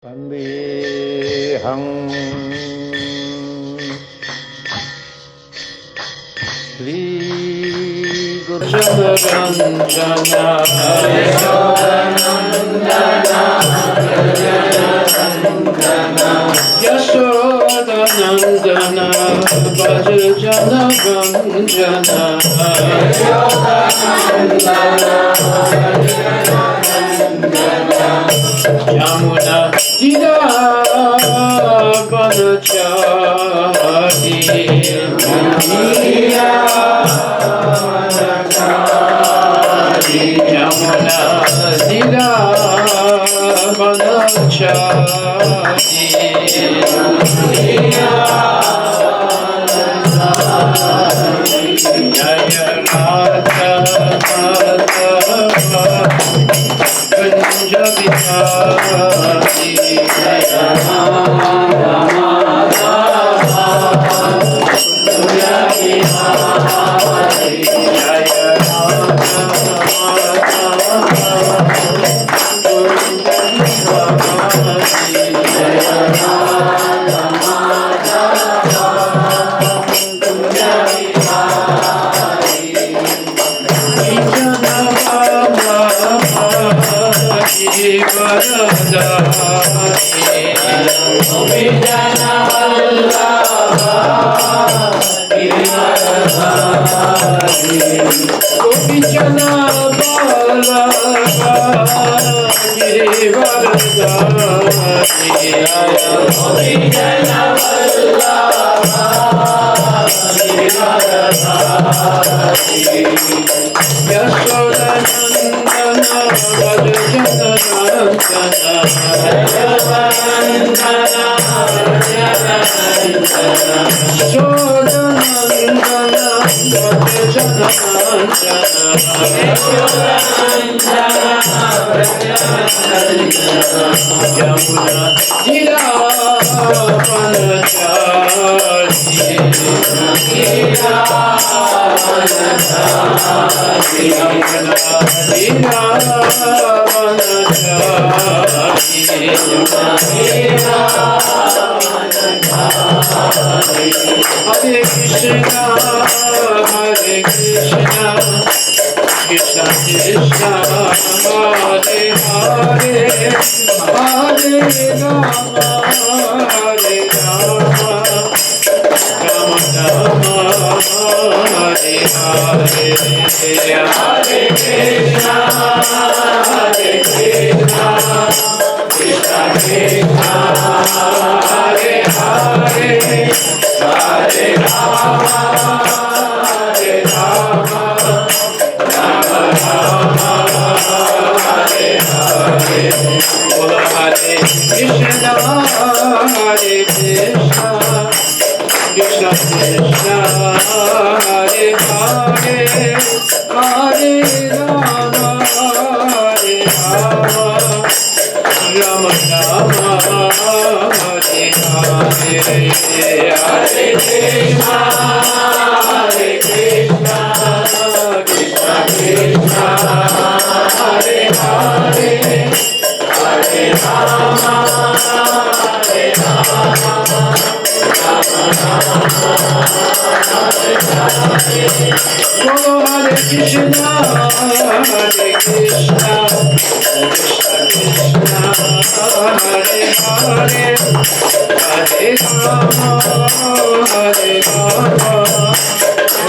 Vandeham Sri Guru Ranjana Yashoda Nandana Bhajana Ranjana Yamuna Dida Banachari Yamuna Dida Banachari Jaya Radha Punjabi Hari Jaya Hare Krishna, Hare Krishna, Krishna Krishna, Hare Hare, Hare Rama, Hare Rama, Rama Rama, Hare Hare, Hare Krishna, Hare Krishna, Krishna Krishna, Hare Hare, Hare Rama, Hare Rama, Rama Rama, Hare Hare. Bola Hare Krishna, Hare Krishna, Krishna Krishna, Hare Hare, Hare Rama, Hare Rama, Rama Rama, Hare Hare, Hare Krishna, Hare Krishna, Krishna Krishna, Hare Hare, Hare Rama, Hare Rama, Rama Rama, Hare Hare. Bolo Hare Krishna, Hare Krishna, Krishna Krishna, Hare Hare, Hare Rama, Hare Rama,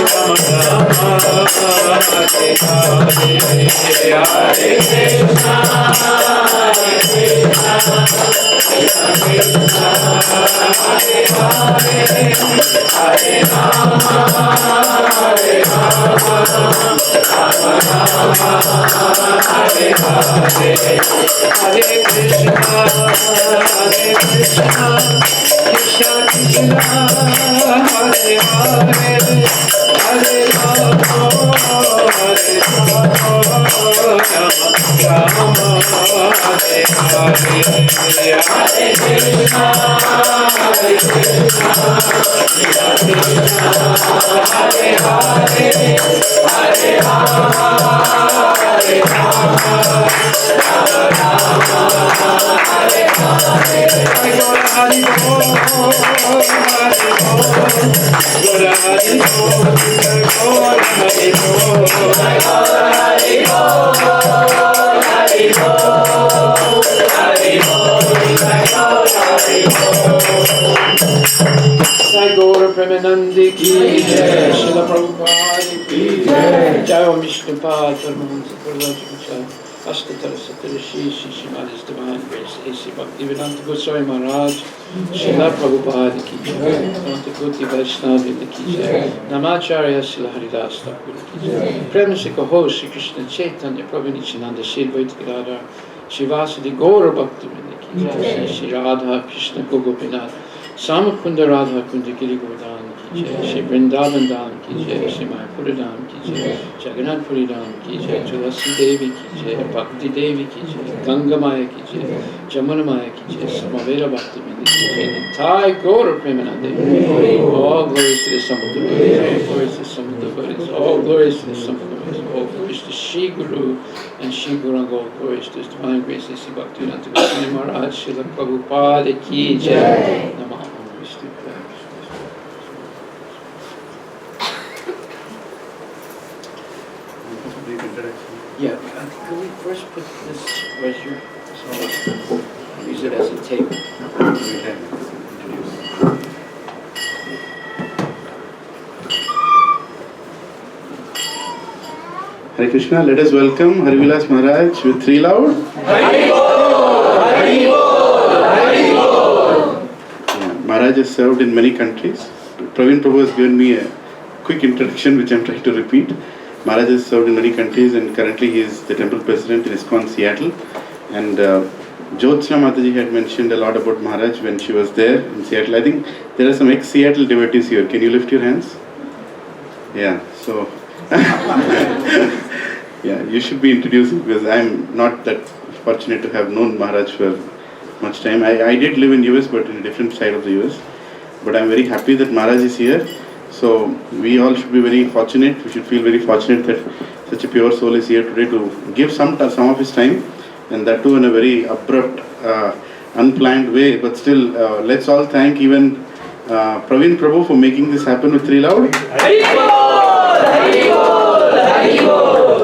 Rama Rama, Hare Hare, Hare Krishna, Hare Krishna, Krishna Krishna, Hare Hare, Hare Rama, Hare Rama, Rama Rama, Hare Hare, Hare Krishna, Hare Krishna, Krishna Krishna, Hare Hare, Hare Rama, Hare Rama, Rama Rama, Hare Hare, Hare Krishna, Hare Krishna, Krishna Krishna, Hare Hare, Hare Rama, Hare Rama, Rama Rama, Hare Hare. Gaura Premanandi ki jai, Srila Prabhupada ki jai, Jai Om Vishnupad, Paramahansa Purvajaka, Ashtatara Satarishi, Shishimada's Divine Grace, A.C. Bhaktivedanta Goswami Maharaj, Srila Prabhupada ki jai, Santakoti Vaishnava ki jai, Namacharya Srila Haridas Thakur ki jai, Premasika Ho, Sri Krishna Chaitanya, Prabhu Nityananda, Sri Advaita Gadadhar, Sri Vasudeva Gaura Bhaktivinoda ki jai, Sri Radha Krishna Gopinath, Samakunda Radha Kunda Giri Govardhan ki jai, Shri Vrindavan Dham ki jai, Shri Mayapura Dham ki jai, Jagannath Puri Dham ki jai, Tulasi Devi ki jai, Bhakti Devi ki jai, Ganga Maya ki jai, Jamuna Maya ki jai, Samaveda Bhakti Mindi ki jai, Nitai Gaura Premanande. All glories to the Son of the Buddhas, all glories to the Son of the Buddhas, all glories to the Son of the Buddhas, all glories to Shri Guru and Shri Gauranga, all glories to His Divine Grace, A.C. Bhaktivedanta Goswami Maharaj, Srila Prabhupada ki jai. Namah. Yeah, can we first put this right here? So use it as a tape. Hare Krishna, let us welcome Harivilas Maharaj with 3 loud. Maharaj has served in many countries. Praveen Prabhu has given me a quick introduction which I am trying to repeat. Maharaj has served in many countries and currently he is the temple president in ISKCON Seattle. And Jyotsna Mataji had mentioned a lot about Maharaj when she was there in Seattle. I think there are some ex-Seattle devotees here. Can you lift your hands? Yeah, so yeah, you should be introducing because I am not that fortunate to have known Maharaj for much time. I did live in US but in a different side of the US. But I am very happy that Maharaj is here. So we all should be very fortunate. We should feel very fortunate that such a pure soul is here today to give some of his time, and that too in a very abrupt, unplanned way. But still, let's all thank even Praveen Prabhu for making this happen with 3 loud.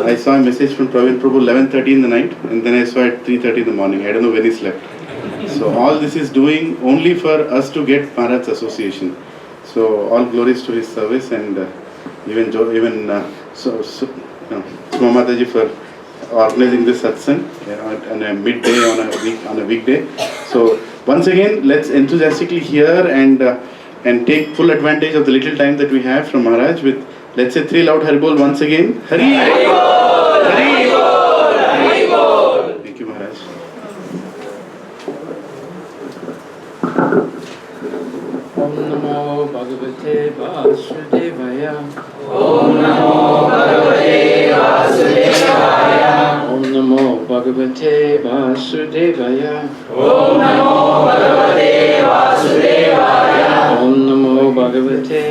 I saw a message from Praveen Prabhu 11:30 in the night, and then I saw it 3:30 in the morning. I don't know when he slept. So all this is doing only for us to get Maharaj's association. So all glories to his service, and even Suma Mataji for organizing this satsang on a midday on a weekday. So once again, let's enthusiastically hear and take full advantage of the little time that we have from Maharaj with, let's say 3 loud Haribol once again. Hari! Haribol! Haribol! Haribol! Thank you, Maharaj. Om Namo Bhagavate Vasudevaya. Om Namo Bhagavate Vasudevaya. Om Namo Bhagavate Vasudevaya. Om Namo Bhagavate Vasudevaya. Om Namo Bhagavate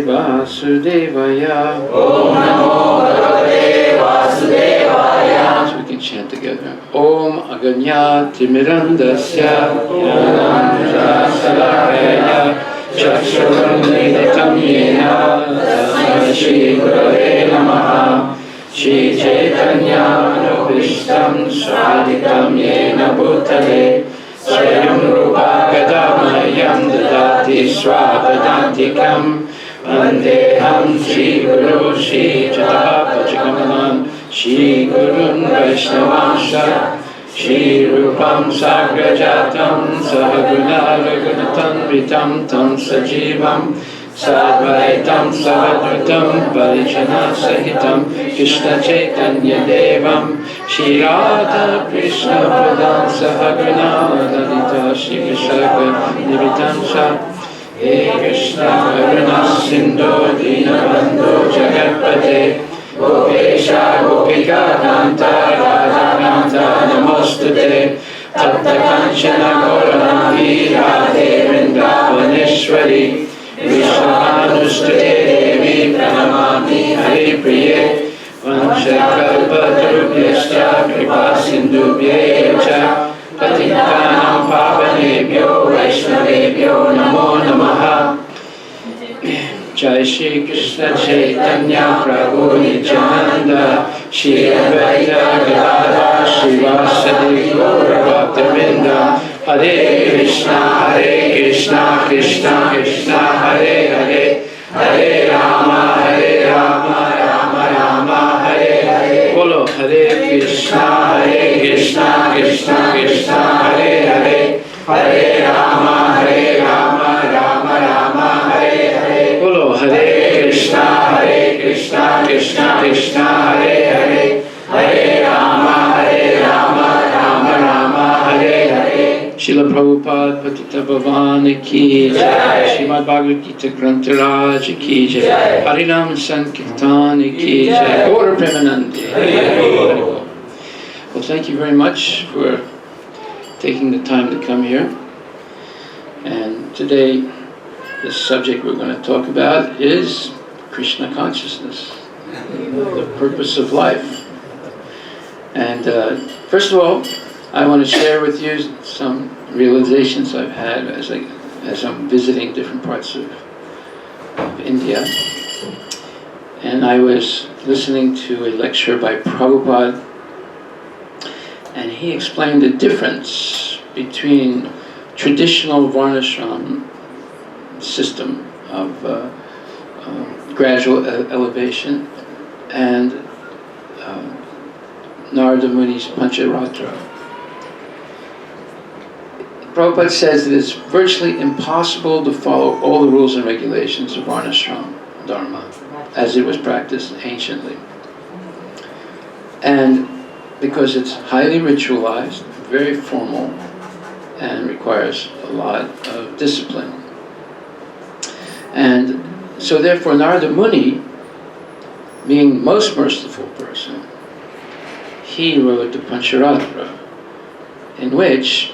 Vasudevaya. Om Namo Bhagavate Vasudevaya. So we can chant together. Om Aganyati Mirandasya Yananjasalakaya Chakshuranitam Yena Tasmai Shri Gurave Namaha Shri Chaitanya Manubhishtam Swaditam Yena Bhutale Swayam Rupa Gadamayam Dadati Swapadantikam Vandeham Shri Guru Shri Jatapachikamanam Shri Gurun Vaishnavansha Shri Rupam Sagrajatam Sahaguna Raghunatam Vitam Tam Sajivam Sadvaitam Savadrutam Parijana Sahitam Krishna Chaitanya Devam Shri Radha Krishna Pradam Sahaguna Lalita Shri Vishaka Nivitamsa He Krishna Karuna Sindhu Dinabandhu Jagatpate Gopesha Gopika Kanta Radha Kanta Namostute Tapta Kanchana Gaurani Radhe Vrindavaneshwari Vishwahanustute Devi Pranamami Hari Priye Vanchakalpatarubhyascha Kripa Sindhubhyecha Patitanam Pavanebhyo Vaishnaveyo Jai Shri Krishna Chaitanya Prabhu Nityananda Shri Advaita Gadadhar Srivasadi Gaura Bhaktavinda Hare Krishna Krishna Krishna Hare Hare Hare Rama Rama Rama Hare Hare Bolo Hare Krishna Krishna Krishna Hare Hare Hare Rama Rama Hare Hare Bolo Hare Krishna Krishna Hare Hare Hare Rama Rama Hare Hare Srila Prabhupada Patita Bhavana Ki Jai Srimad Bhagavad Gita Grantha Raj Ki Jai Harinam Sankirtan Ki Jai Gaura Premanandi. Well, thank you very much for taking the time to come here. And today, the subject we're going to talk about is Krishna consciousness, the purpose of life. And first of all, I want to share with you some realizations I've had as I'm visiting different parts of India. And I was listening to a lecture by Prabhupada, and he explained the difference between traditional Varnashram system of gradual elevation and Narada Muni's Pancharatra. Prabhupada says that it's virtually impossible to follow all the rules and regulations of Varnashram Dharma as it was practiced anciently. And because it's highly ritualized, very formal, and requires a lot of discipline. And so therefore Narada Muni, being most merciful person, he wrote the Pancharatra, in which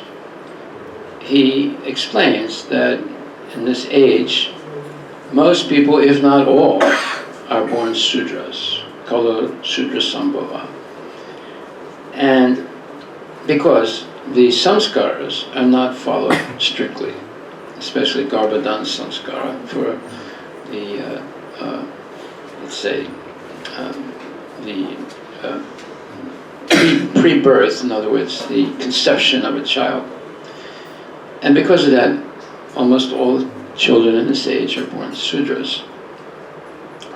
he explains that in this age, most people, if not all, are born Sudras, Kala Sudra Sambhava. And because the samskaras are not followed strictly, especially Garbhadan samskara for the, let's say, the pre-birth, in other words, the conception of a child. And because of that, almost all children in this age are born Sudras.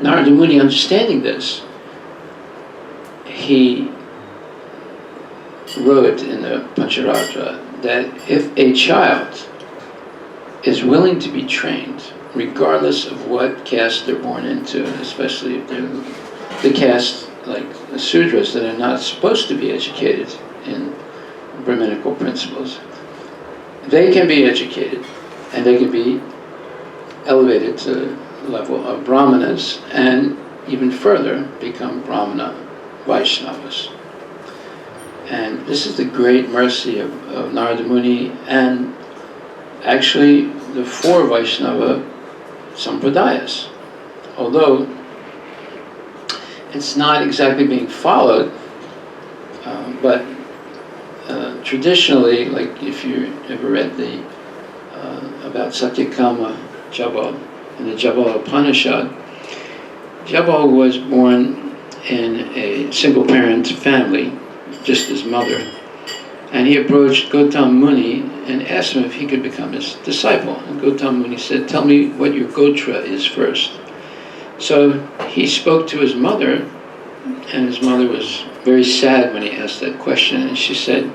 Narada Muni, understanding this, he wrote in the Pancharatra that if a child is willing to be trained, regardless of what caste they're born into, especially if they're the caste like the Sudras that are not supposed to be educated in Brahminical principles, they can be educated and they can be elevated to the level of Brahmanas and even further become Brahmana Vaishnavas. And this is the great mercy of Narada Muni and actually the four Vaishnava Sampradayas. Although it's not exactly being followed, but traditionally, like if you ever read the about Satyakama Jabal in the Jabal Upanishad, Jabal was born in a single-parent family, just his mother, and he approached Gautam Muni and asked him if he could become his disciple. And Gautam Muni said, "Tell me what your gotra is first." So he spoke to his mother, and his mother was very sad when he asked that question, and she said,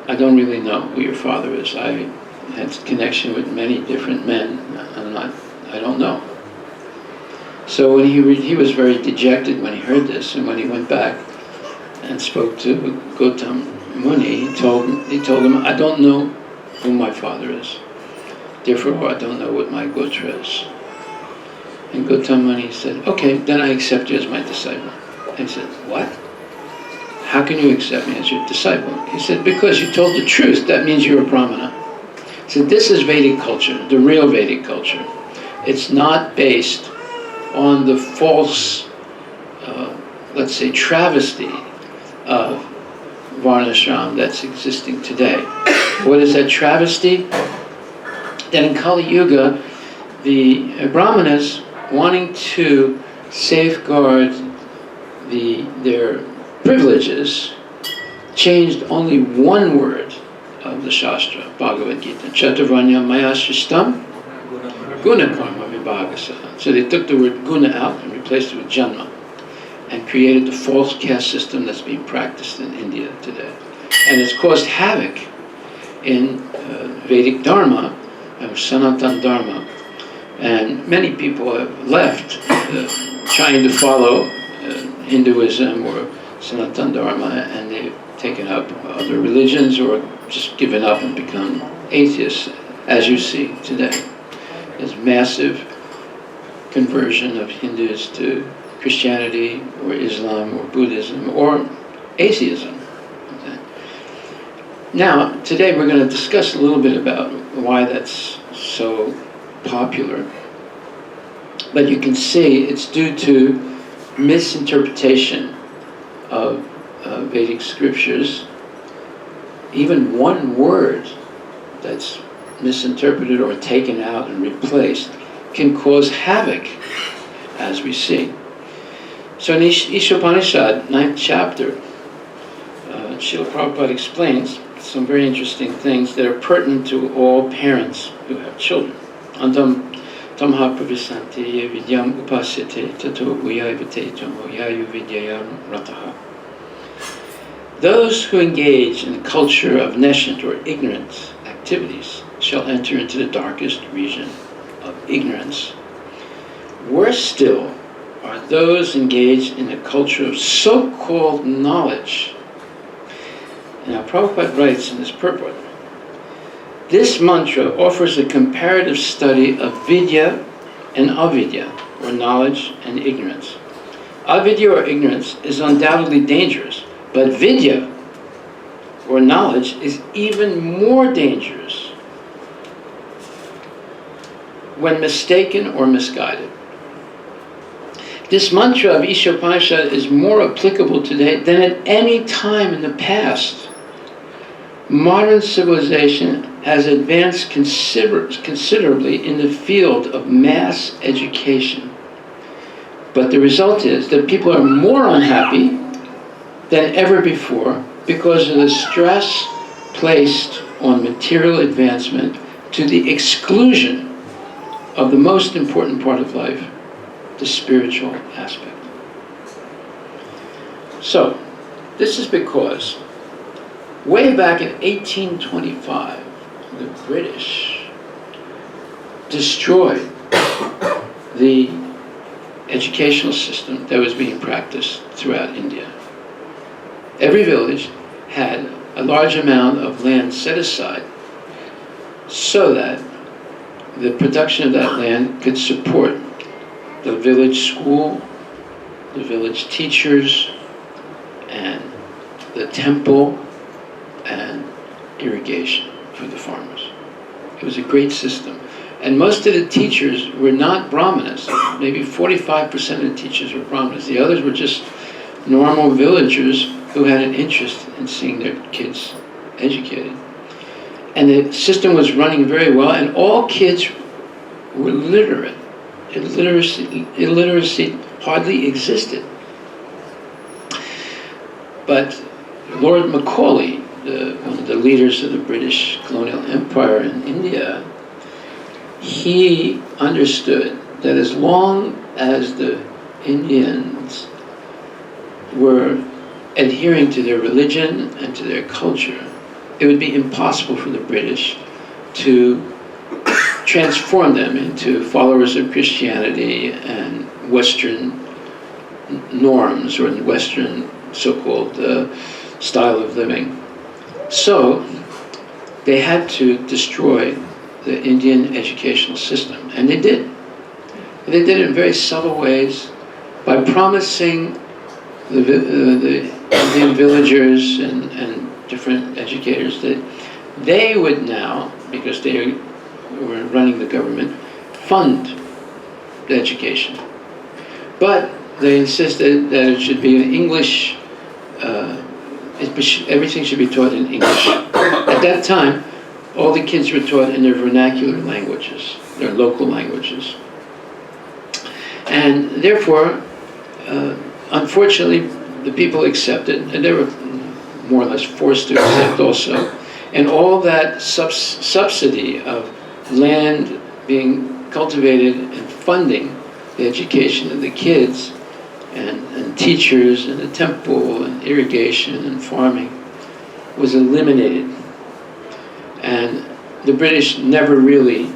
"I don't really know who your father is. I had connection with many different men. I don't know." So when he was very dejected when he heard this, and when he went back and spoke to Gautam Muni, he told him, "I don't know who my father is. Therefore, I don't know what my gotra is." And Gautam Muni said, "Okay, then I accept you as my disciple." And he said, "What? How can you accept me as your disciple?" He said, "Because you told the truth, that means you're a Brahmana." He said, "This is Vedic culture, the real Vedic culture. It's not based on the false, let's say, travesty of Varnashram that's existing today." What is that travesty? That in Kali Yuga, the Brahmanas, wanting to safeguard their privileges, changed only one word of the Shastra, Bhagavad Gita. Chaturvanya maya shishtam guna karma vibhagasa. So they took the word guna out and replaced it with janma, and created the false caste system that's being practiced in India today. And it's caused havoc in Vedic Dharma and Sanatana Dharma. And many people have left trying to follow Hinduism or Sanatana Dharma, and they've taken up other religions or just given up and become atheists, as you see today. There's massive conversion of Hindus to Christianity or Islam or Buddhism or atheism. Okay. Now, today we're going to discuss a little bit about why that's so popular. But you can see it's due to misinterpretation of Vedic scriptures. Even one word that's misinterpreted or taken out and replaced can cause havoc, as we see. So in Ishopanishad, 9th chapter, Srila Prabhupada explains some very interesting things that are pertinent to all parents who have children. Antam tamha pravisanti vidyam upasite tato uyayvate tomo yayu vidyayam rataha. Those who engage in the culture of nescient or ignorant activities shall enter into the darkest region of ignorance. Worse still are those engaged in the culture of so-called knowledge. Now, Prabhupada writes in his purport, this mantra offers a comparative study of vidya and avidya, or knowledge and ignorance. Avidya, or ignorance, is undoubtedly dangerous, but vidya, or knowledge, is even more dangerous when mistaken or misguided. This mantra of Ishopanishad is more applicable today than at any time in the past. Modern civilization has advanced considerably in the field of mass education. But the result is that people are more unhappy than ever before because of the stress placed on material advancement to the exclusion of the most important part of life, the spiritual aspect. So, this is because way back in 1825, the British destroyed the educational system that was being practiced throughout India. Every village had a large amount of land set aside so that the production of that land could support the village school, the village teachers, and the temple, and irrigation for the farmers. It was a great system. And most of the teachers were not Brahmanas. Maybe 45% of the teachers were Brahmanas. The others were just normal villagers who had an interest in seeing their kids educated. And the system was running very well, and all kids were literate. Illiteracy hardly existed. But Lord Macaulay, one of the leaders of the British colonial empire in India, he understood that as long as the Indians were adhering to their religion and to their culture, it would be impossible for the British to transform them into followers of Christianity and Western norms or Western so-called style of living. So they had to destroy the Indian educational system, and they did. They did it in very subtle ways by promising the Indian villagers and different educators that they would now, because they were running the government, fund the education. But they insisted that it should be in English, everything should be taught in English. At that time, all the kids were taught in their vernacular languages, their local languages. And therefore, unfortunately, the people accepted, and they were more or less forced to accept also. And all that subsidy of land being cultivated and funding the education of the kids, and teachers, and the temple, and irrigation, and farming, was eliminated. And the British never really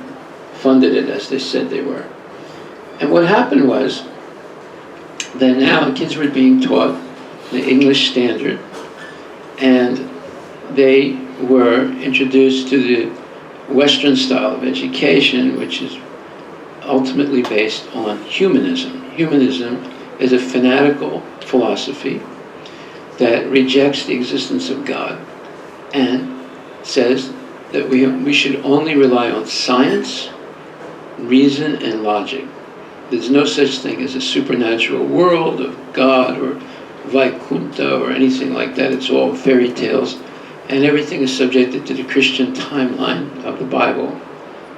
funded it as they said they were. And what happened was that now kids were being taught the English standard, and they were introduced to the Western style of education, which is ultimately based on humanism. Humanism is a fanatical philosophy that rejects the existence of God and says that we should only rely on science, reason, and logic. There's no such thing as a supernatural world of God or Vaikuntha or anything like that. It's all fairy tales, and everything is subjected to the Christian timeline of the Bible.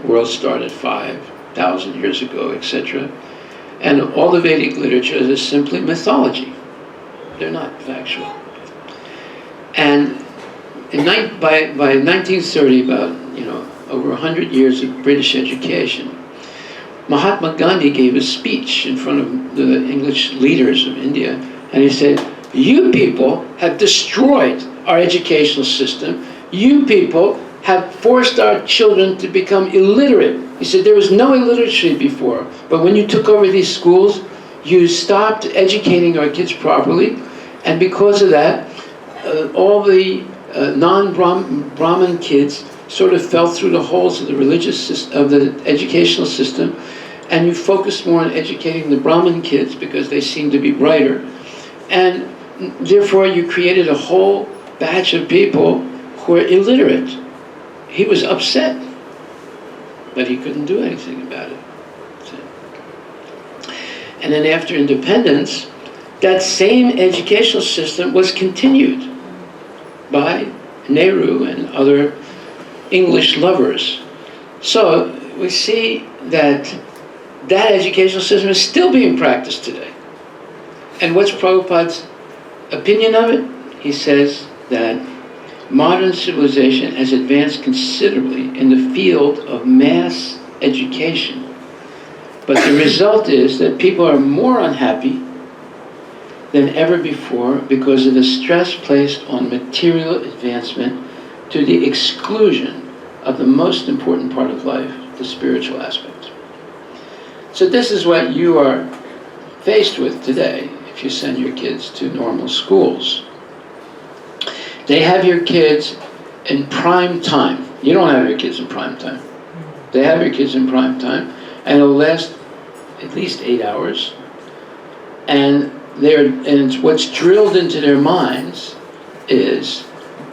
The world started 5,000 years ago, etc. And all the Vedic literature is simply mythology. They're not factual. And by 1930, about over 100 years of British education, Mahatma Gandhi gave a speech in front of the English leaders of India, and he said, "You people have destroyed our educational system. You people have forced our children to become illiterate." He said, "There was no illiteracy before, but when you took over these schools, you stopped educating our kids properly, and because of that, all the non-Brahmin kids sort of fell through the holes of the religious system, of the educational system, and you focused more on educating the Brahmin kids because they seemed to be brighter, and therefore you created a whole batch of people who are illiterate." He was upset, but he couldn't do anything about it. And then after independence, that same educational system was continued by Nehru and other English lovers. So we see that educational system is still being practiced today. And what's Prabhupada's opinion of it? He says that modern civilization has advanced considerably in the field of mass education. But the result is that people are more unhappy than ever before because of the stress placed on material advancement to the exclusion of the most important part of life, the spiritual aspect. So this is what you are faced with today if you send your kids to normal schools. They have your kids in prime time. You don't have your kids in prime time. They have your kids in prime time, and it'll last at least 8 hours. And what's drilled into their minds is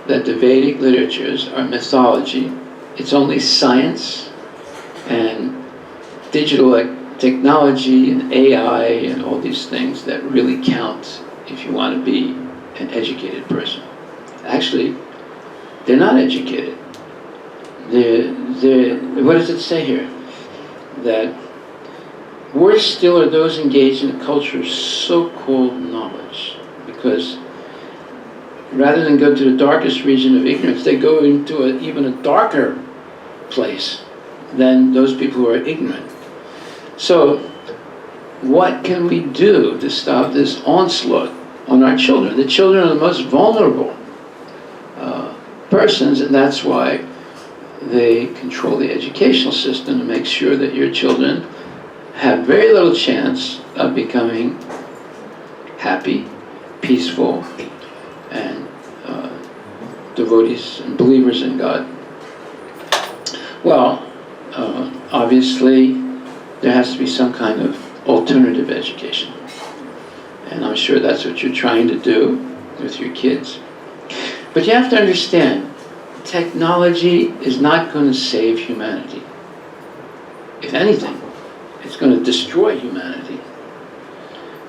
that the Vedic literatures are mythology. It's only science and digital technology and AI and all these things that really count if you want to be an educated person. Actually, they're not educated. What does it say here? That worse still are those engaged in a culture of so-called knowledge, because rather than go to the darkest region of ignorance, they go into even a darker place than those people who are ignorant. So what can we do to stop this onslaught on our children? The children are the most vulnerable persons, and that's why they control the educational system to make sure that your children have very little chance of becoming happy, peaceful, and devotees and believers in God. Well, obviously, there has to be some kind of alternative education. And I'm sure that's what you're trying to do with your kids. But you have to understand, technology is not going to save humanity. If anything, it's going to destroy humanity.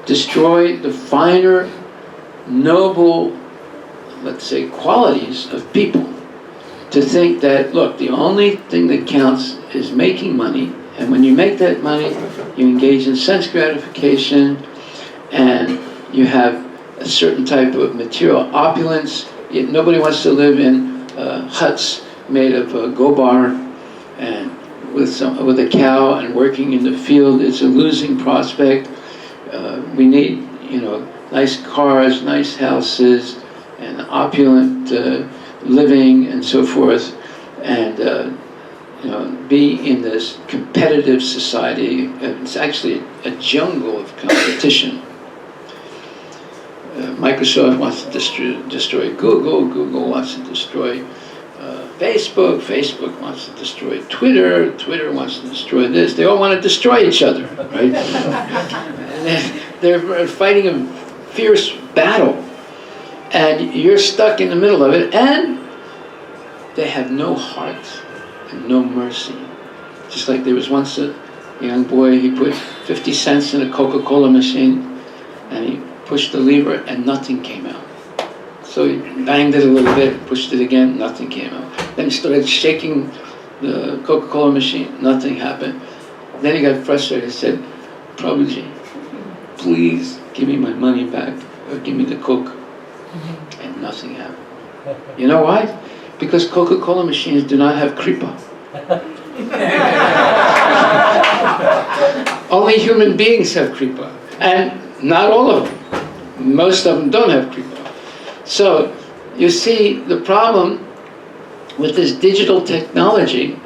Destroy the finer, noble, let's say, qualities of people. to think that, look, the only thing that counts is making money, and when you make that money, you engage in sense gratification, and you have a certain type of material opulence. Nobody wants to live in huts made of gobar and with a cow and working in the field. It's a losing prospect. We need, nice cars, nice houses, and opulent living and so forth, and be in this competitive society. It's actually a jungle of competition. Microsoft wants to destroy Google, Google wants to destroy Facebook, Facebook wants to destroy Twitter, Twitter wants to destroy this. They all want to destroy each other, right? They're fighting a fierce battle, and you're stuck in the middle of it, and they have no heart and no mercy. Just like there was once a young boy, he put 50 cents in a Coca-Cola machine, and he pushed the lever, and nothing came out. So he banged it a little bit, pushed it again, nothing came out. Then he started shaking the Coca-Cola machine, nothing happened. Then he got frustrated, he said, Prabhuji, please give me my money back, or give me the Coke. And nothing happened. You know why? Because Coca-Cola machines do not have kripa. Only human beings have kripa, and not all of them. Most of them don't have kripa. So, you see, the problem with this digital technology,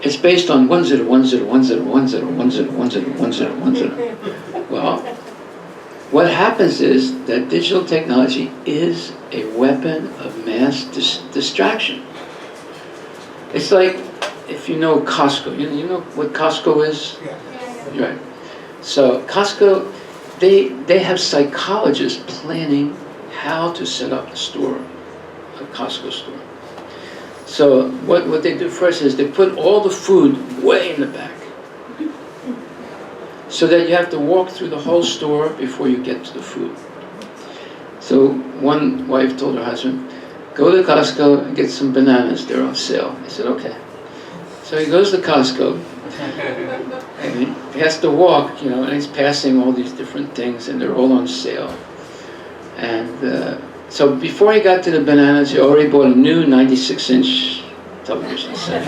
it's based on 1010101010101010. Well, what happens is that digital technology is a weapon of mass distraction. It's like, if you know Costco, you know what Costco is? Yeah. Right. So Costco, they have psychologists planning how to set up a store, a Costco store. So what they do first is they put all the food way in the back, so that you have to walk through the whole store before you get to the food. So one wife told her husband, go to Costco and get some bananas, they're on sale. He said, okay. So he goes to Costco, and he has to walk, and he's passing all these different things, and they're all on sale. And so before he got to the bananas, he already bought a new 96-inch television set.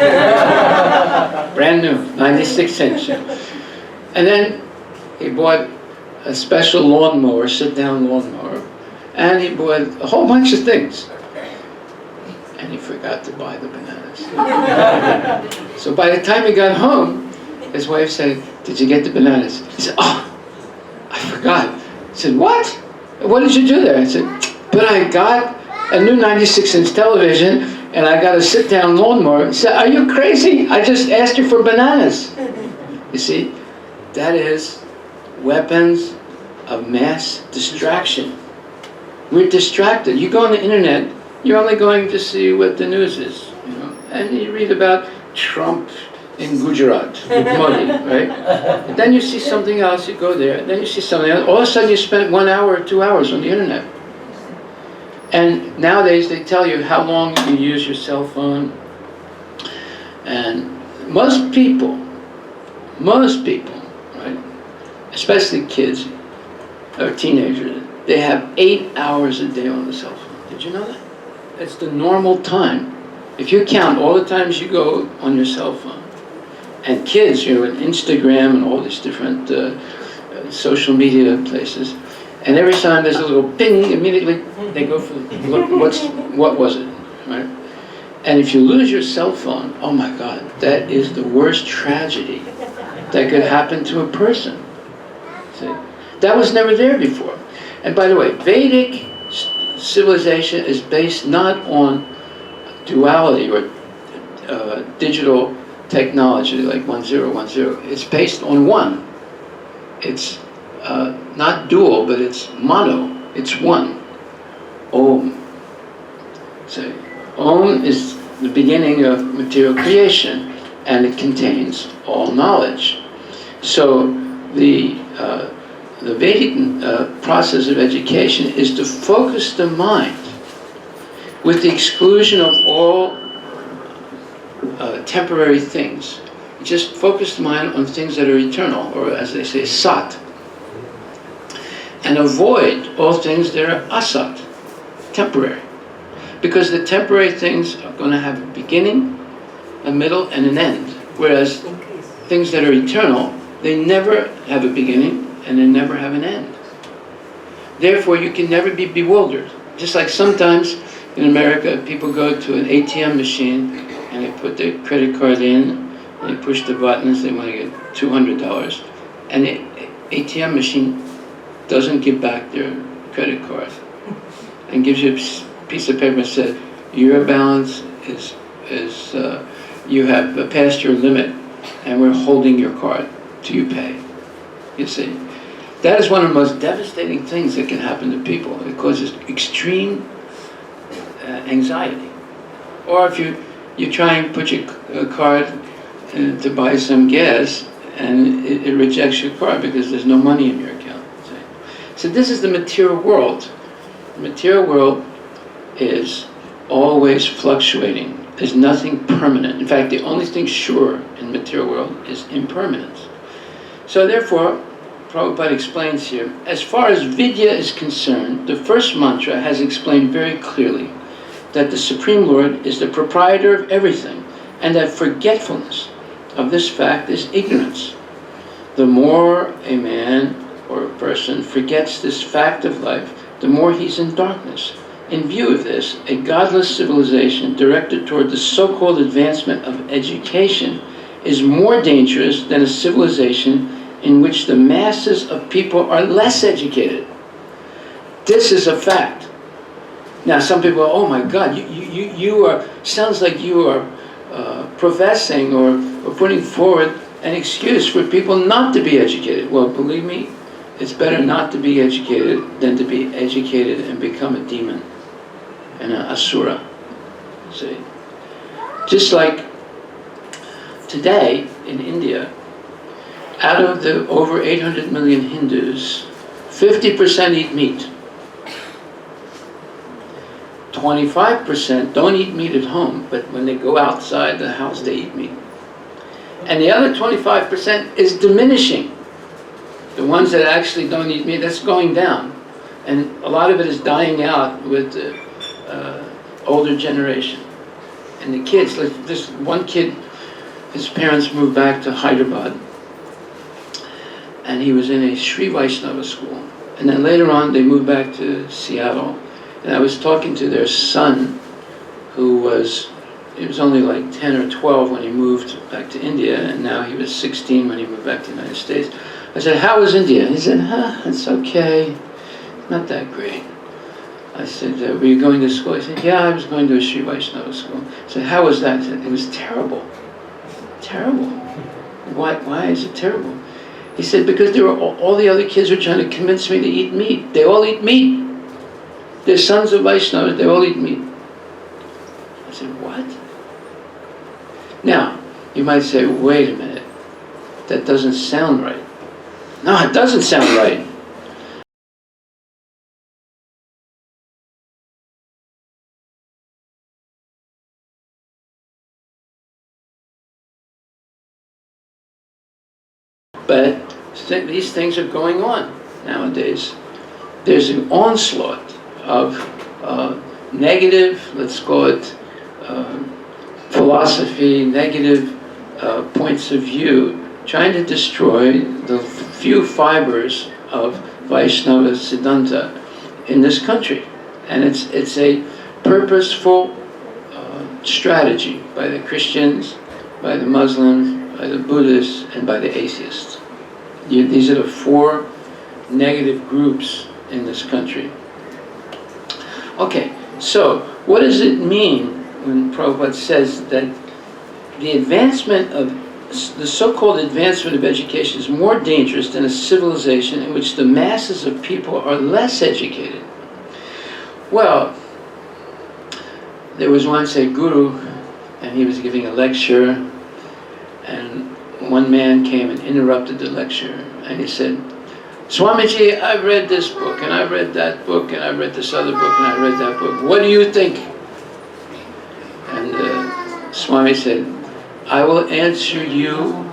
Brand new, 96-inch. And then he bought a special lawnmower, sit-down lawnmower, and he bought a whole bunch of things. And he forgot to buy the bananas. So by the time he got home, his wife said, did you get the bananas? He said, oh, I forgot. He said, what? What did you do there? I said, but I got a new 96-inch television, and I got a sit-down lawnmower. He said, are you crazy? I just asked you for bananas. You see, that is weapons of mass distraction. We're distracted. You go on the internet, you're only going to see what the news is, and you read about Trump in Gujarat, Modi, right? And then you see something else, you go there, and then you see something else. All of a sudden you spent 1 hour or 2 hours on the internet. And nowadays they tell you how long you use your cell phone. And most people, right, especially kids or teenagers, they have 8 hours a day on the cell phone. Did you know that? It's the normal time. If you count all the times you go on your cell phone, and kids, in Instagram and all these different social media places, and every time there's a little ping, immediately they go for what was it, right? And if you lose your cell phone, oh my God, that is the worst tragedy that could happen to a person. See? That was never there before. And by the way, Vedic civilization is based not on duality or digital technology like 1010. It's based on one. It's not dual, but it's mono. It's one. Om. So Om is the beginning of material creation, and it contains all knowledge. So the Vedic process of education is to focus the mind with the exclusion of all temporary things. Just focus the mind on things that are eternal, or as they say, sat. And avoid all things that are asat, temporary. Because the temporary things are going to have a beginning, a middle, and an end. Whereas things that are eternal, they never have a beginning and they never have an end. Therefore, you can never be bewildered. Just like sometimes in America, people go to an ATM machine and they put their credit card in, and they push the buttons, they want to get $200. And the ATM machine doesn't give back their credit card and gives you a piece of paper and says, your balance is you have passed your limit and we're holding your card till you pay. You see, that is one of the most devastating things that can happen to people. It causes extreme anxiety. Or if you try and put your card to buy some gas and it rejects your card because there's no money in your account. See? So this is the material world. The material world is always fluctuating. There's nothing permanent. In fact, the only thing sure in the material world is impermanence. So therefore, Prabhupada explains here, as far as Vidya is concerned, the first mantra has explained very clearly that the Supreme Lord is the proprietor of everything, and that forgetfulness of this fact is ignorance. The more a man or a person forgets this fact of life, the more he's in darkness. In view of this, a godless civilization directed toward the so-called advancement of education is more dangerous than a civilization in which the masses of people are less educated. This is a fact. Now some people are, oh my God, you are, sounds like you are professing or putting forward an excuse for people not to be educated. Well, believe me, it's better not to be educated than to be educated and become a demon and an asura. See? Just like today in India, out of the over 800 million Hindus, 50% eat meat. 25% don't eat meat at home, but when they go outside the house, they eat meat. And the other 25% is diminishing. The ones that actually don't eat meat, that's going down. And a lot of it is dying out with the older generation. And the kids, like this one kid, his parents moved back to Hyderabad. And he was in a Sri Vaishnava school. And then later on, they moved back to Seattle. And I was talking to their son, who was, he was only like 10 or 12 when he moved back to India, and now he was 16 when he moved back to the United States. I said, how was India? He said, it's okay, not that great. I said, were you going to school? He said, yeah, I was going to a Sri Vaishnava school. I said, how was that? He said, it was terrible. Terrible. Why is it terrible? He said, because there were all the other kids were trying to convince me to eat meat. They all eat meat. They're sons of Vaishnavas, they all eat meat. I said, what? Now, you might say, wait a minute, that doesn't sound right. No, it doesn't sound right. But these things are going on nowadays. There's an onslaught of negative, let's call it, philosophy, negative points of view, trying to destroy the few fibers of Vaishnava Siddhanta in this country. And it's a purposeful strategy by the Christians, by the Muslims, by the Buddhists, and by the atheists. These are the four negative groups in this country. Okay, so what does it mean when Prabhupada says that the advancement of, the so-called advancement of education is more dangerous than a civilization in which the masses of people are less educated? Well, there was once a guru, and he was giving a lecture, and one man came and interrupted the lecture, and he said, Swamiji, I've read this book, and I've read that book, and I've read this other book, and I read that book. What do you think? And Swami said, I will answer you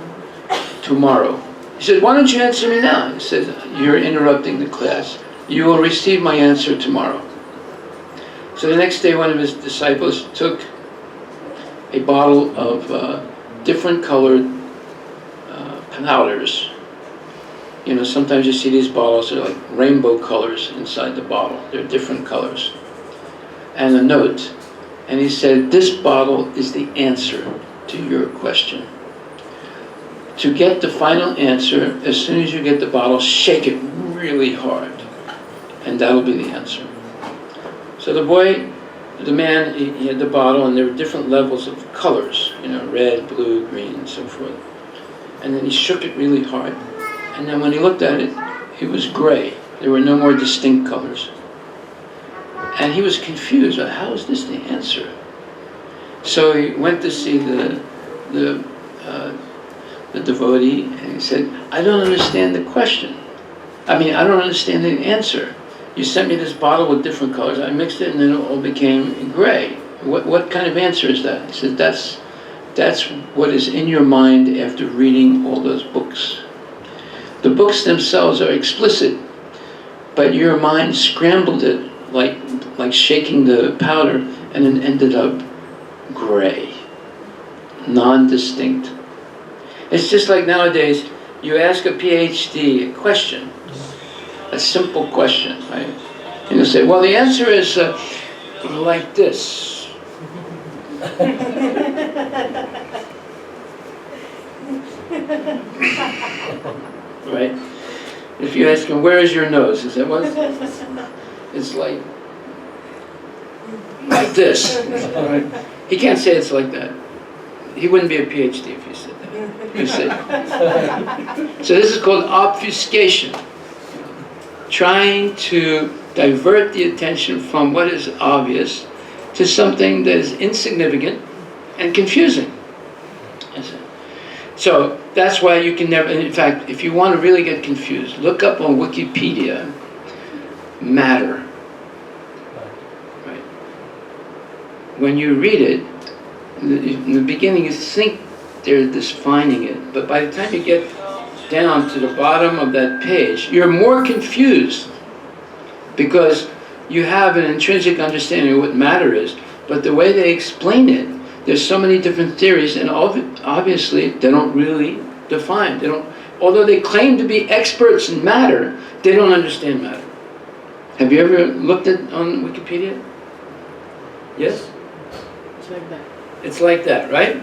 tomorrow. He said, why don't you answer me now? He said, you're interrupting the class. You will receive my answer tomorrow. So the next day, one of his disciples took a bottle of different colored powders. You know, sometimes you see these bottles, they're like rainbow colors inside the bottle. They're different colors. And a note. And he said, this bottle is the answer to your question. To get the final answer, as soon as you get the bottle, shake it really hard. And that'll be the answer. So the boy, the man, he had the bottle, and there were different levels of colors, you know, red, blue, green, and so forth. And then he shook it really hard. And then when he looked at it, it was gray. There were no more distinct colors. And he was confused. How is this the answer? So he went to see the devotee, and he said, I don't understand the question. I mean, I don't understand the answer. You sent me this bottle with different colors. I mixed it, and then it all became gray. What kind of answer is that? He said, that's what is in your mind after reading all those books. The books themselves are explicit, but your mind scrambled it like shaking the powder, and it ended up gray, non-distinct. It's just like nowadays, you ask a PhD a question, a simple question, right? And you say, well, the answer is like this. Right? If you ask him, where is your nose? He said, well, it's like this. Right? He can't say it's like that. He wouldn't be a PhD if he said that. You see? So this is called obfuscation. Trying to divert the attention from what is obvious to something that is insignificant and confusing. So that's why you can never, in fact, if you want to really get confused, look up on Wikipedia, matter. Right? When you read it, in the beginning you think they're defining it, but by the time you get down to the bottom of that page, you're more confused because you have an intrinsic understanding of what matter is, but the way they explain it, there's so many different theories, and obviously they don't really define. Although they claim to be experts in matter, they don't understand matter. Have you ever looked at on Wikipedia? Yes? It's like that. It's like that, right?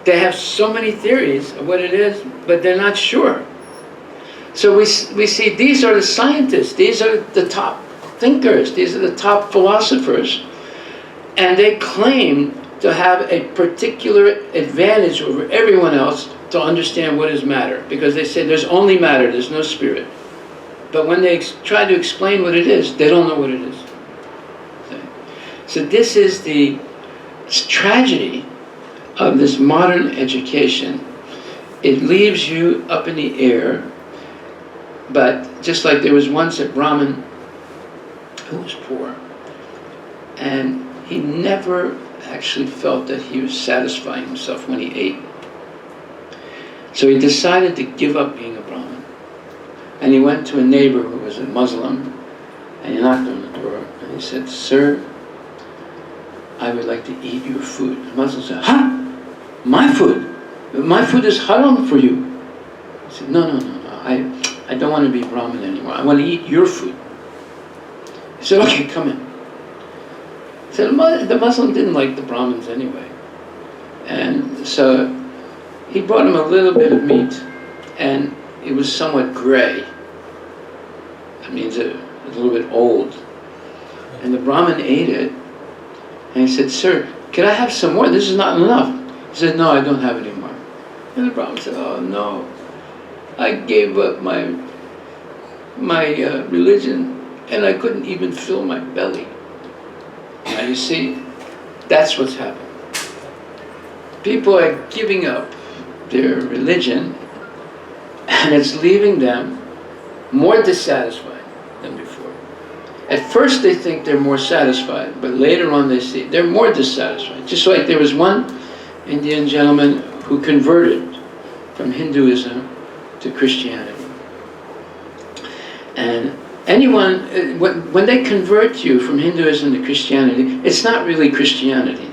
They have so many theories of what it is, but they're not sure. So we see these are the scientists, these are the top thinkers, these are the top philosophers, and they claim to have a particular advantage over everyone else to understand what is matter, because they say there's only matter, there's no spirit. But when they try to explain what it is, they don't know what it is. Okay. So this is the tragedy of this modern education. It leaves you up in the air, but just like there was once a Brahmin who was poor, and he never actually felt that he was satisfying himself when he ate. So he decided to give up being a Brahmin. And he went to a neighbor who was a Muslim, and he knocked on the door, and he said, "Sir, I would like to eat your food." The Muslim said, "Huh? My food? My food is haram for you." He said, No, I don't want to be Brahmin anymore. I want to eat your food." He said, "Okay, come in." So the Muslim didn't like the Brahmins anyway. And so he brought him a little bit of meat, and it was somewhat gray. That means a little bit old. And the Brahmin ate it, and he said, "Sir, can I have some more? This is not enough." He said, "No, I don't have any more." And the Brahmin said, "Oh no, I gave up my religion, and I couldn't even fill my belly." Now you see, that's what's happened. People are giving up their religion, and it's leaving them more dissatisfied than before. At first they think they're more satisfied, but later on they see they're more dissatisfied. Just like there was one Indian gentleman who converted from Hinduism to Christianity. And anyone, when they convert you from Hinduism to Christianity, it's not really Christianity.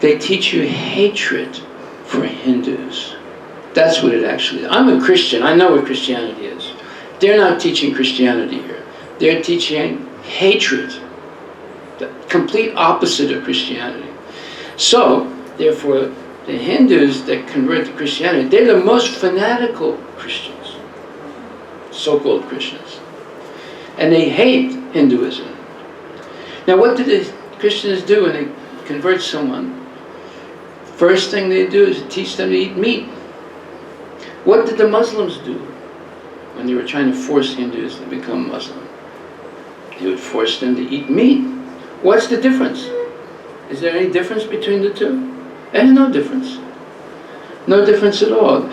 They teach you hatred for Hindus. That's what it actually is. I'm a Christian, I know what Christianity is. They're not teaching Christianity here. They're teaching hatred, the complete opposite of Christianity. So, therefore, the Hindus that convert to Christianity, they're the most fanatical Christians, so-called Christians. And they hate Hinduism. Now what do the Christians do when they convert someone? First thing they do is teach them to eat meat. What did the Muslims do when they were trying to force Hindus to become Muslim? They would force them to eat meat. What's the difference? Is there any difference between the two? There's no difference. No difference at all.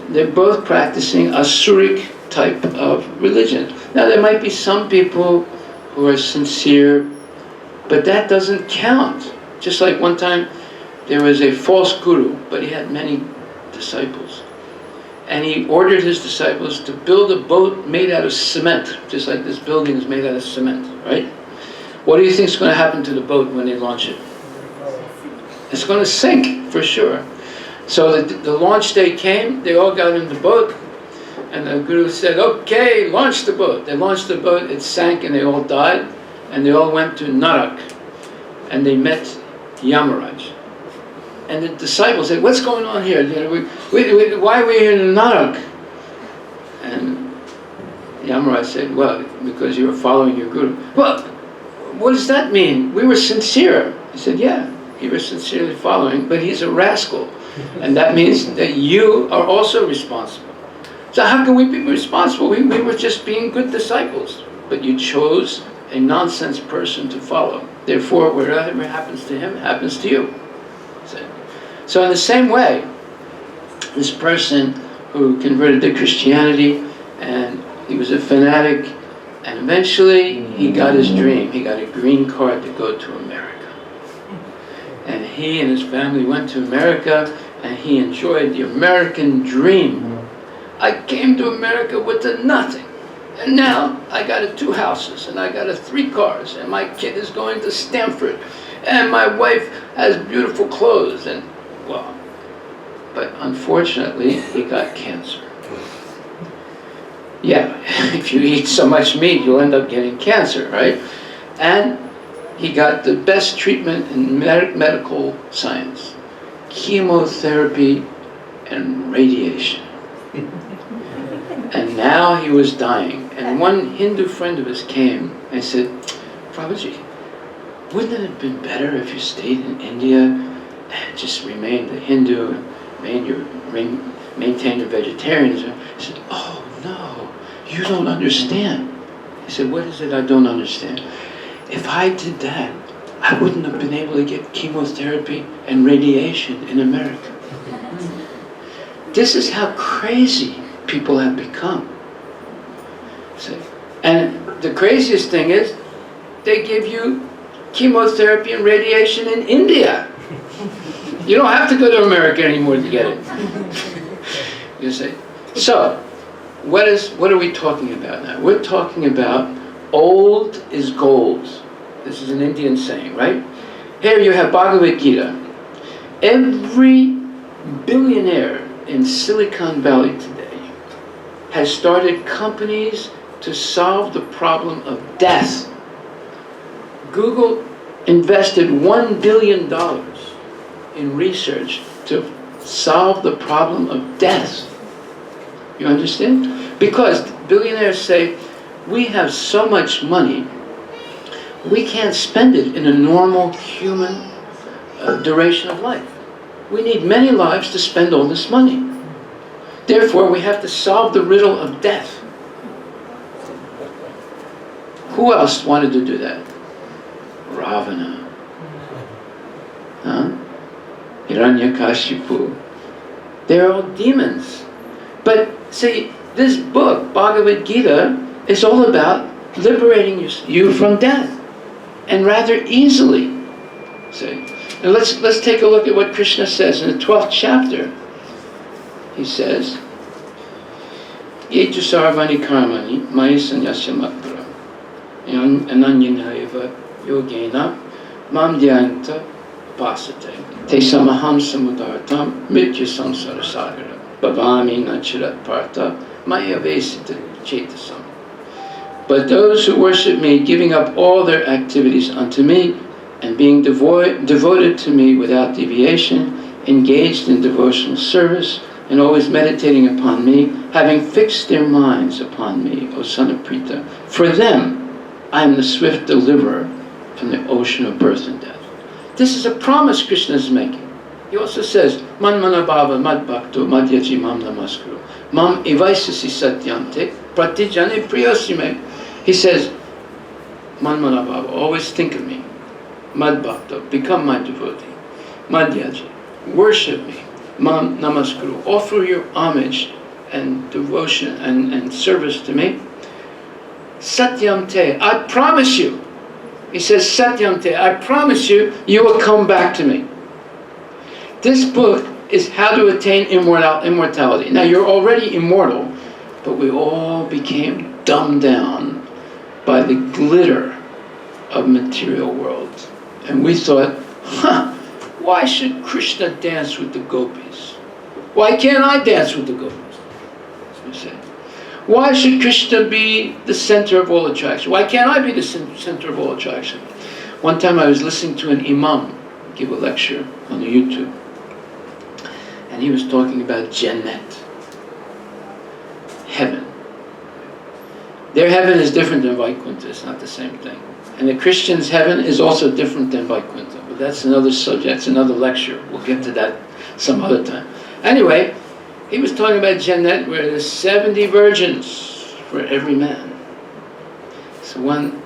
They're both practicing Asuric type of religion. Now there might be some people who are sincere, but that doesn't count. Just like one time there was a false guru, but he had many disciples. And he ordered his disciples to build a boat made out of cement, just like this building is made out of cement, right? What do you think is going to happen to the boat when they launch it? It's going to sink, for sure. So the launch day came, they all got in the boat, and the guru said, okay, launch the boat. They launched the boat, it sank, and they all died, and they all went to Narak, and they met Yamaraj. And the disciples said, what's going on here? You know, why are we here in Narak? And Yamaraj said, well, because you were following your guru. Well, what does that mean? We were sincere. He said, yeah, you were sincerely following, but he's a rascal. And that means that you are also responsible. So how can we be responsible? We were just being good disciples. But you chose a nonsense person to follow. Therefore, whatever happens to him, happens to you. So in the same way, this person who converted to Christianity, and he was a fanatic, and eventually he got his dream. He got a green card to go to America. And he and his family went to America, and he enjoyed the American dream. I came to America with a nothing, and now I got 2 houses, and I got 3 cars, and my kid is going to Stanford, and my wife has beautiful clothes, and well, but unfortunately, he got cancer. Yeah, if you eat so much meat, you'll end up getting cancer, right? And he got the best treatment in medical science, chemotherapy and radiation. And now he was dying. And one Hindu friend of his came and said, Prabhuji, wouldn't it have been better if you stayed in India and just remained a Hindu and maintain your vegetarianism? He said, oh no, you don't understand. He said, what is it I don't understand? If I did that, I wouldn't have been able to get chemotherapy and radiation in America. This is how crazy people have become. See? And the craziest thing is, they give you chemotherapy and radiation in India. You don't have to go to America anymore to get it. You see? So, what are we talking about now? We're talking about old is gold. This is an Indian saying, right? Here you have Bhagavad Gita. Every billionaire in Silicon Valley today has started companies to solve the problem of death. Google invested $1 billion in research to solve the problem of death. You understand? Because billionaires say, we have so much money, we can't spend it in a normal human duration of life. We need many lives to spend all this money. Therefore, we have to solve the riddle of death. Who else wanted to do that? Ravana. Huh? Hiranyakashipu. They're all demons. But see, this book, Bhagavad Gita, is all about liberating you from death. And rather easily. See? And let's take a look at what Krishna says in the 12th chapter. He says, Yetu sarvani karmani maya sanyasya matpara ananyana yogena mam dhyanta pasate te samaham samudartam mrityu samsara sagara bhavami nachirat partha maya vesita chetasam. But those who worship me, giving up all their activities unto me, and being devoted to me without deviation, engaged in devotional service, and always meditating upon me, having fixed their minds upon me, O son of Pritha, for them I am the swift deliverer from the ocean of birth and death. This is a promise Krishna is making. He also says, Man manabhava mad bhakto madhyaji mam namaskuru mam evaisasi satyante pratijane priyosime. He says, Man manabhava, always think of me. Mad bhakto, become my devotee. Madhyaji, worship me. Mam namaskuru, offer your homage and devotion and service to me. Satyam te, I promise you. He says, Satyam te, I promise you, you will come back to me. This book is how to attain immortality. Now you're already immortal, but we all became dumbed down by the glitter of material world. And we thought, why should Krishna dance with the gopis? Why can't I dance with the gopis? That's what we say. Why should Krishna be the center of all attraction? Why can't I be the center of all attraction? One time I was listening to an imam give a lecture on the YouTube, and he was talking about Jannat, heaven. Their heaven is different than Vaikuntha, it's not the same thing. And the Christian's heaven is also different than Vaikuntha. But that's another subject, that's another lecture. We'll get to that some other time. Anyway, he was talking about Jannat, where there's 70 virgins for every man. So one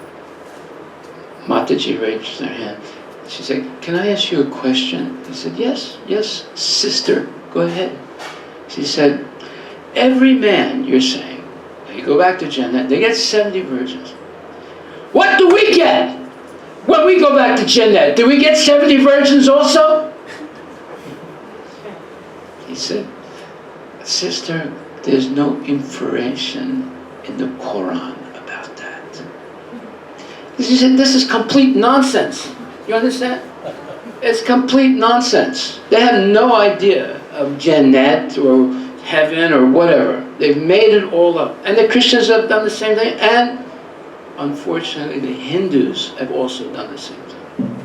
Mataji raised her hand. She said, can I ask you a question? He said, yes, sister, go ahead. She said, every man, you're saying, now you go back to Jannat, they get 70 virgins. What do we get when we go back to Jannat? Do we get 70 virgins also? He said, sister, there's no information in the Quran about that. He said, this is complete nonsense. You understand? It's complete nonsense. They have no idea of Jannat or heaven or whatever. They've made it all up. And the Christians have done the same thing, and unfortunately the Hindus have also done the same thing.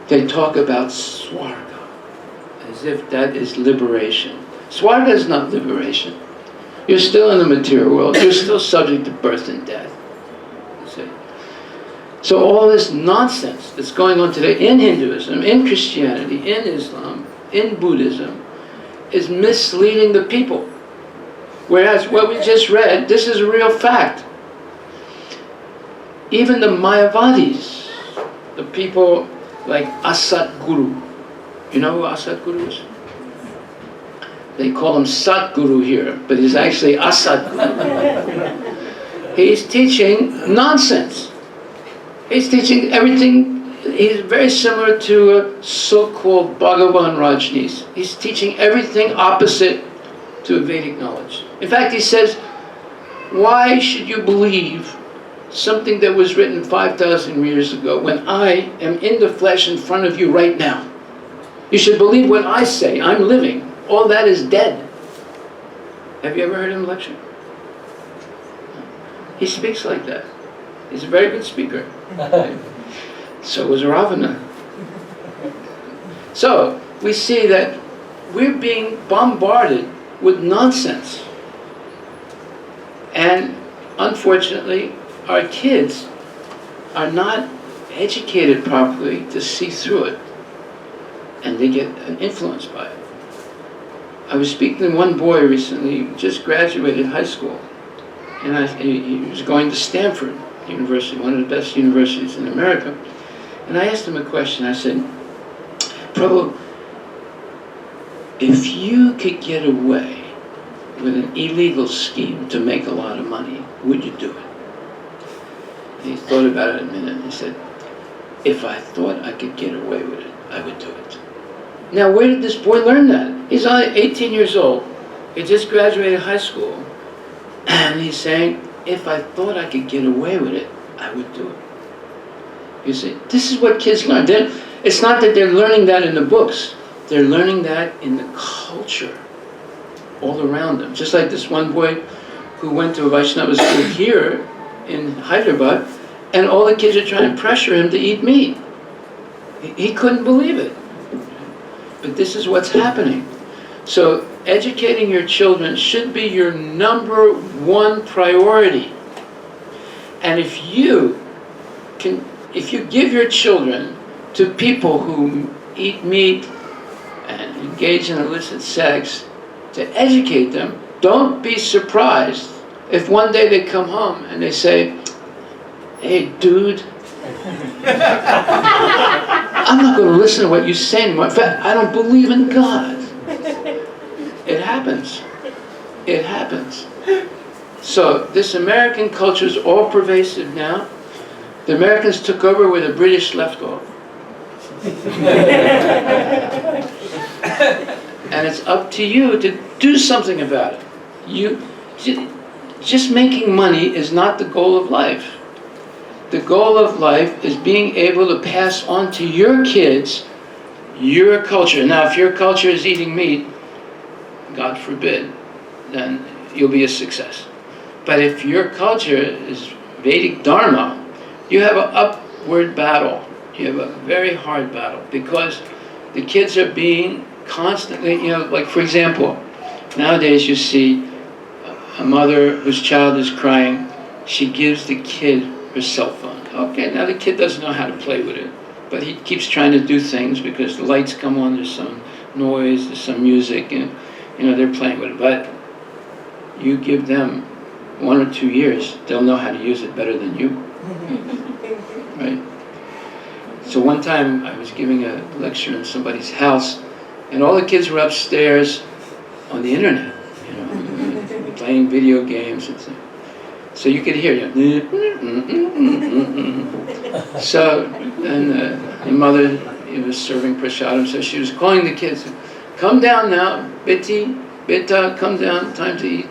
They talk about Swarga as if that is liberation. Swarga is not liberation. You're still in the material world. You're still subject to birth and death. You see? So all this nonsense that's going on today in Hinduism, in Christianity, in Islam, in Buddhism, is misleading the people. Whereas what we just read, this is a real fact. Even the Mayavadis, the people like Asat Guru. You know who Asat Guru is? They call him Satguru here, but he's actually Asat Guru. He's teaching nonsense. He's teaching everything. He's very similar to a so-called Bhagavan Rajnees. He's teaching everything opposite to Vedic knowledge. In fact, he says, why should you believe something that was written 5,000 years ago when I am in the flesh in front of you right now? You should believe what I say. I'm living. All that is dead. Have you ever heard him lecture? He speaks like that. He's a very good speaker. So was Ravana. So we see that we're being bombarded with nonsense. And unfortunately, our kids are not educated properly to see through it. And they get influenced by it. I was speaking to one boy recently, just graduated high school. And he was going to Stanford University, one of the best universities in America. And I asked him a question. I said, Prabhu, if you could get away with an illegal scheme to make a lot of money, would you do it? And he thought about it a minute and he said, if I thought I could get away with it, I would do it. Now, where did this boy learn that? He's only 18 years old. He just graduated high school. And he's saying, if I thought I could get away with it, I would do it. You see, this is what kids learn. It's not that they're learning that in the books. They're learning that in the culture all around them. Just like this one boy who went to a Vaishnava school here in Hyderabad, and all the kids are trying to pressure him to eat meat. He couldn't believe it. But this is what's happening. So educating your children should be your number one priority. And if you give your children to people who eat meat and engage in illicit sex, to educate them, don't be surprised if one day they come home and they say, hey dude, I'm not going to listen to what you say anymore. In fact, I don't believe in God. It happens. It happens. So this American culture is all pervasive now. The Americans took over where the British left off. And it's up to you to do something about it. Just making money is not the goal of life. The goal of life is being able to pass on to your kids your culture. Now, if your culture is eating meat, God forbid, then you'll be a success. But if your culture is Vedic Dharma, you have an upward battle. You have a very hard battle because the kids are being constantly, like for example, nowadays you see a mother whose child is crying, she gives the kid her cell phone. Okay, now the kid doesn't know how to play with it, but he keeps trying to do things because the lights come on, there's some noise, there's some music, and they're playing with it. But you give them 1 or 2 years, they'll know how to use it better than you. Right? So one time I was giving a lecture in somebody's house, and all the kids were upstairs on the internet, playing video games and stuff. So you could hear So, and the mother was serving prasadam, so she was calling the kids, come down now, Beta, come down, time to eat.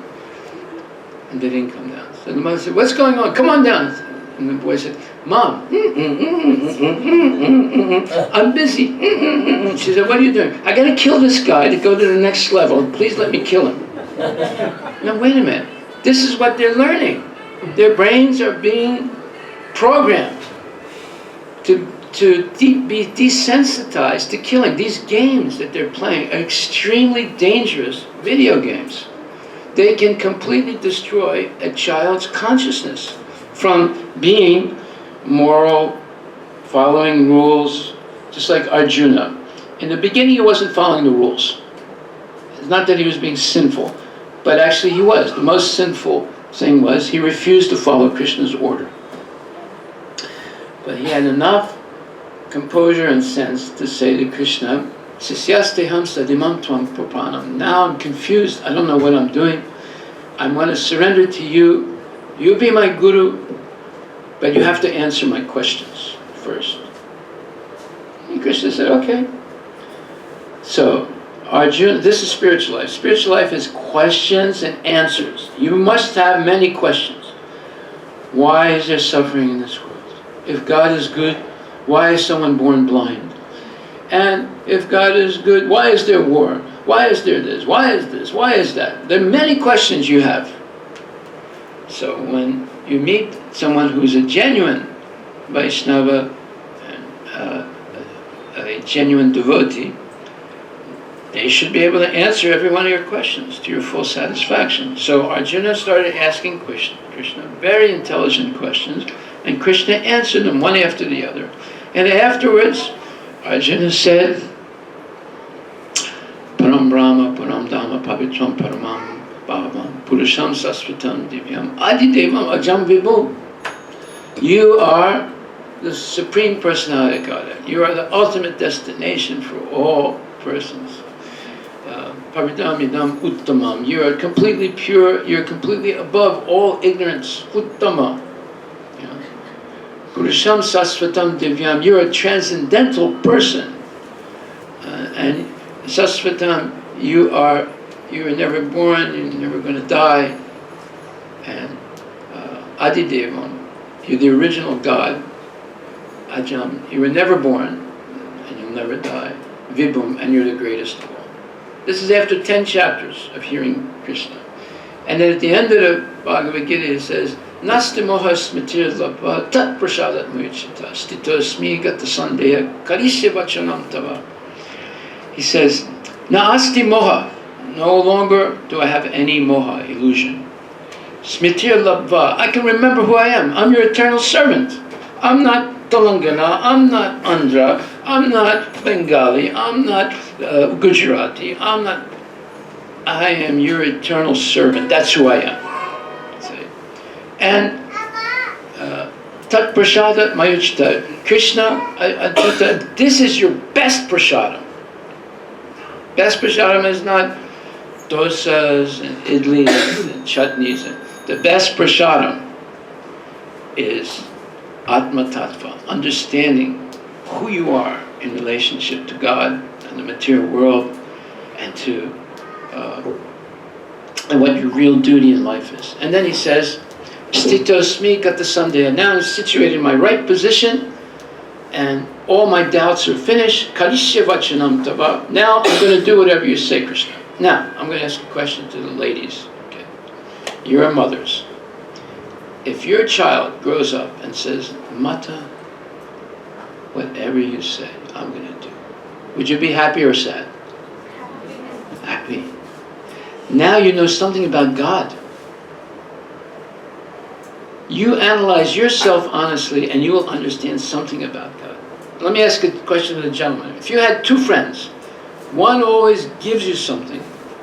And they didn't come down. So the mother said, what's going on? Come on down. And the boy said, Mom, I'm busy. She said, what are you doing? I got to kill this guy to go to the next level. Please let me kill him. Now, wait a minute. This is what they're learning. Their brains are being programmed to be desensitized to killing. These games that they're playing are extremely dangerous video games. They can completely destroy a child's consciousness from being moral, following rules, just like Arjuna. In the beginning, he wasn't following the rules. It's not that he was being sinful, but actually he was. The most sinful thing was he refused to follow Krishna's order. But he had enough composure and sense to say to Krishna, Sisyasteham sadimam tvam prapanam. Now I'm confused, I don't know what I'm doing. I'm going to surrender to you. You be my guru, but you have to answer my questions first. And Krishna said, okay. So, Arjuna, this is spiritual life. Spiritual life is questions and answers. You must have many questions. Why is there suffering in this world? If God is good, why is someone born blind? And if God is good, why is there war? Why is there this? Why is this? Why is that? There are many questions you have. So when you meet someone who's a genuine Vaishnava, a genuine devotee, they should be able to answer every one of your questions to your full satisfaction. So Arjuna started asking Krishna very intelligent questions, and Krishna answered them one after the other. And afterwards, Arjuna said, Param Brahma, Param Dhamma, Pavitram Paramam Bhavavam, Purusham Sasvatam Divyam, Adidevam Ajam Vibhu. You are the Supreme Personality of Godhead. You are the ultimate destination for all persons. Pavitram Idam Uttamam. You are completely pure, you're completely above all ignorance. Uttama. Purusham Sasvatam Divyam. You're a transcendental person. Sasvatam, you are never born, you're never going to die. And Adidevam, you're the original God. Ajam, you were never born, and you'll never die. Vibhum, and you're the greatest of all. This is after 10 chapters of hearing Krishna. And then at the end of the Bhagavad Gita it says, Nasti moha smitir lapa tat prasadat muyachita stito asmi gata sandeha karisya vachanam tava. He says, Na asti moha, no longer do I have any moha, illusion. Smitir labva, I can remember who I am. I'm your eternal servant. I'm not Telangana, I'm not Andhra, I'm not Bengali, I'm not Gujarati, I am your eternal servant. That's who I am. See? And Tat Prasada Mayuchita, Krishna, this is your best prasadam. Best prasadam is not dosas and idlis and chutneys. The best prasadam is Atma Tattva, understanding who you are in relationship to God and the material world, and to and what your real duty in life is. And then he says, Stitosmi Gata Sandeha, now I'm situated in my right position, and all my doubts are finished. Karishya Vachanam Tava. Now I'm going to do whatever you say, Krishna. Now, I'm going to ask a question to the ladies. Okay. You're mothers. If your child grows up and says, Mata, whatever you say, I'm going to do, would you be happy or sad? Happy. Now you know something about God. You analyze yourself honestly and you will understand something about God. Let me ask a question to the gentleman. If you had two friends, one always gives you something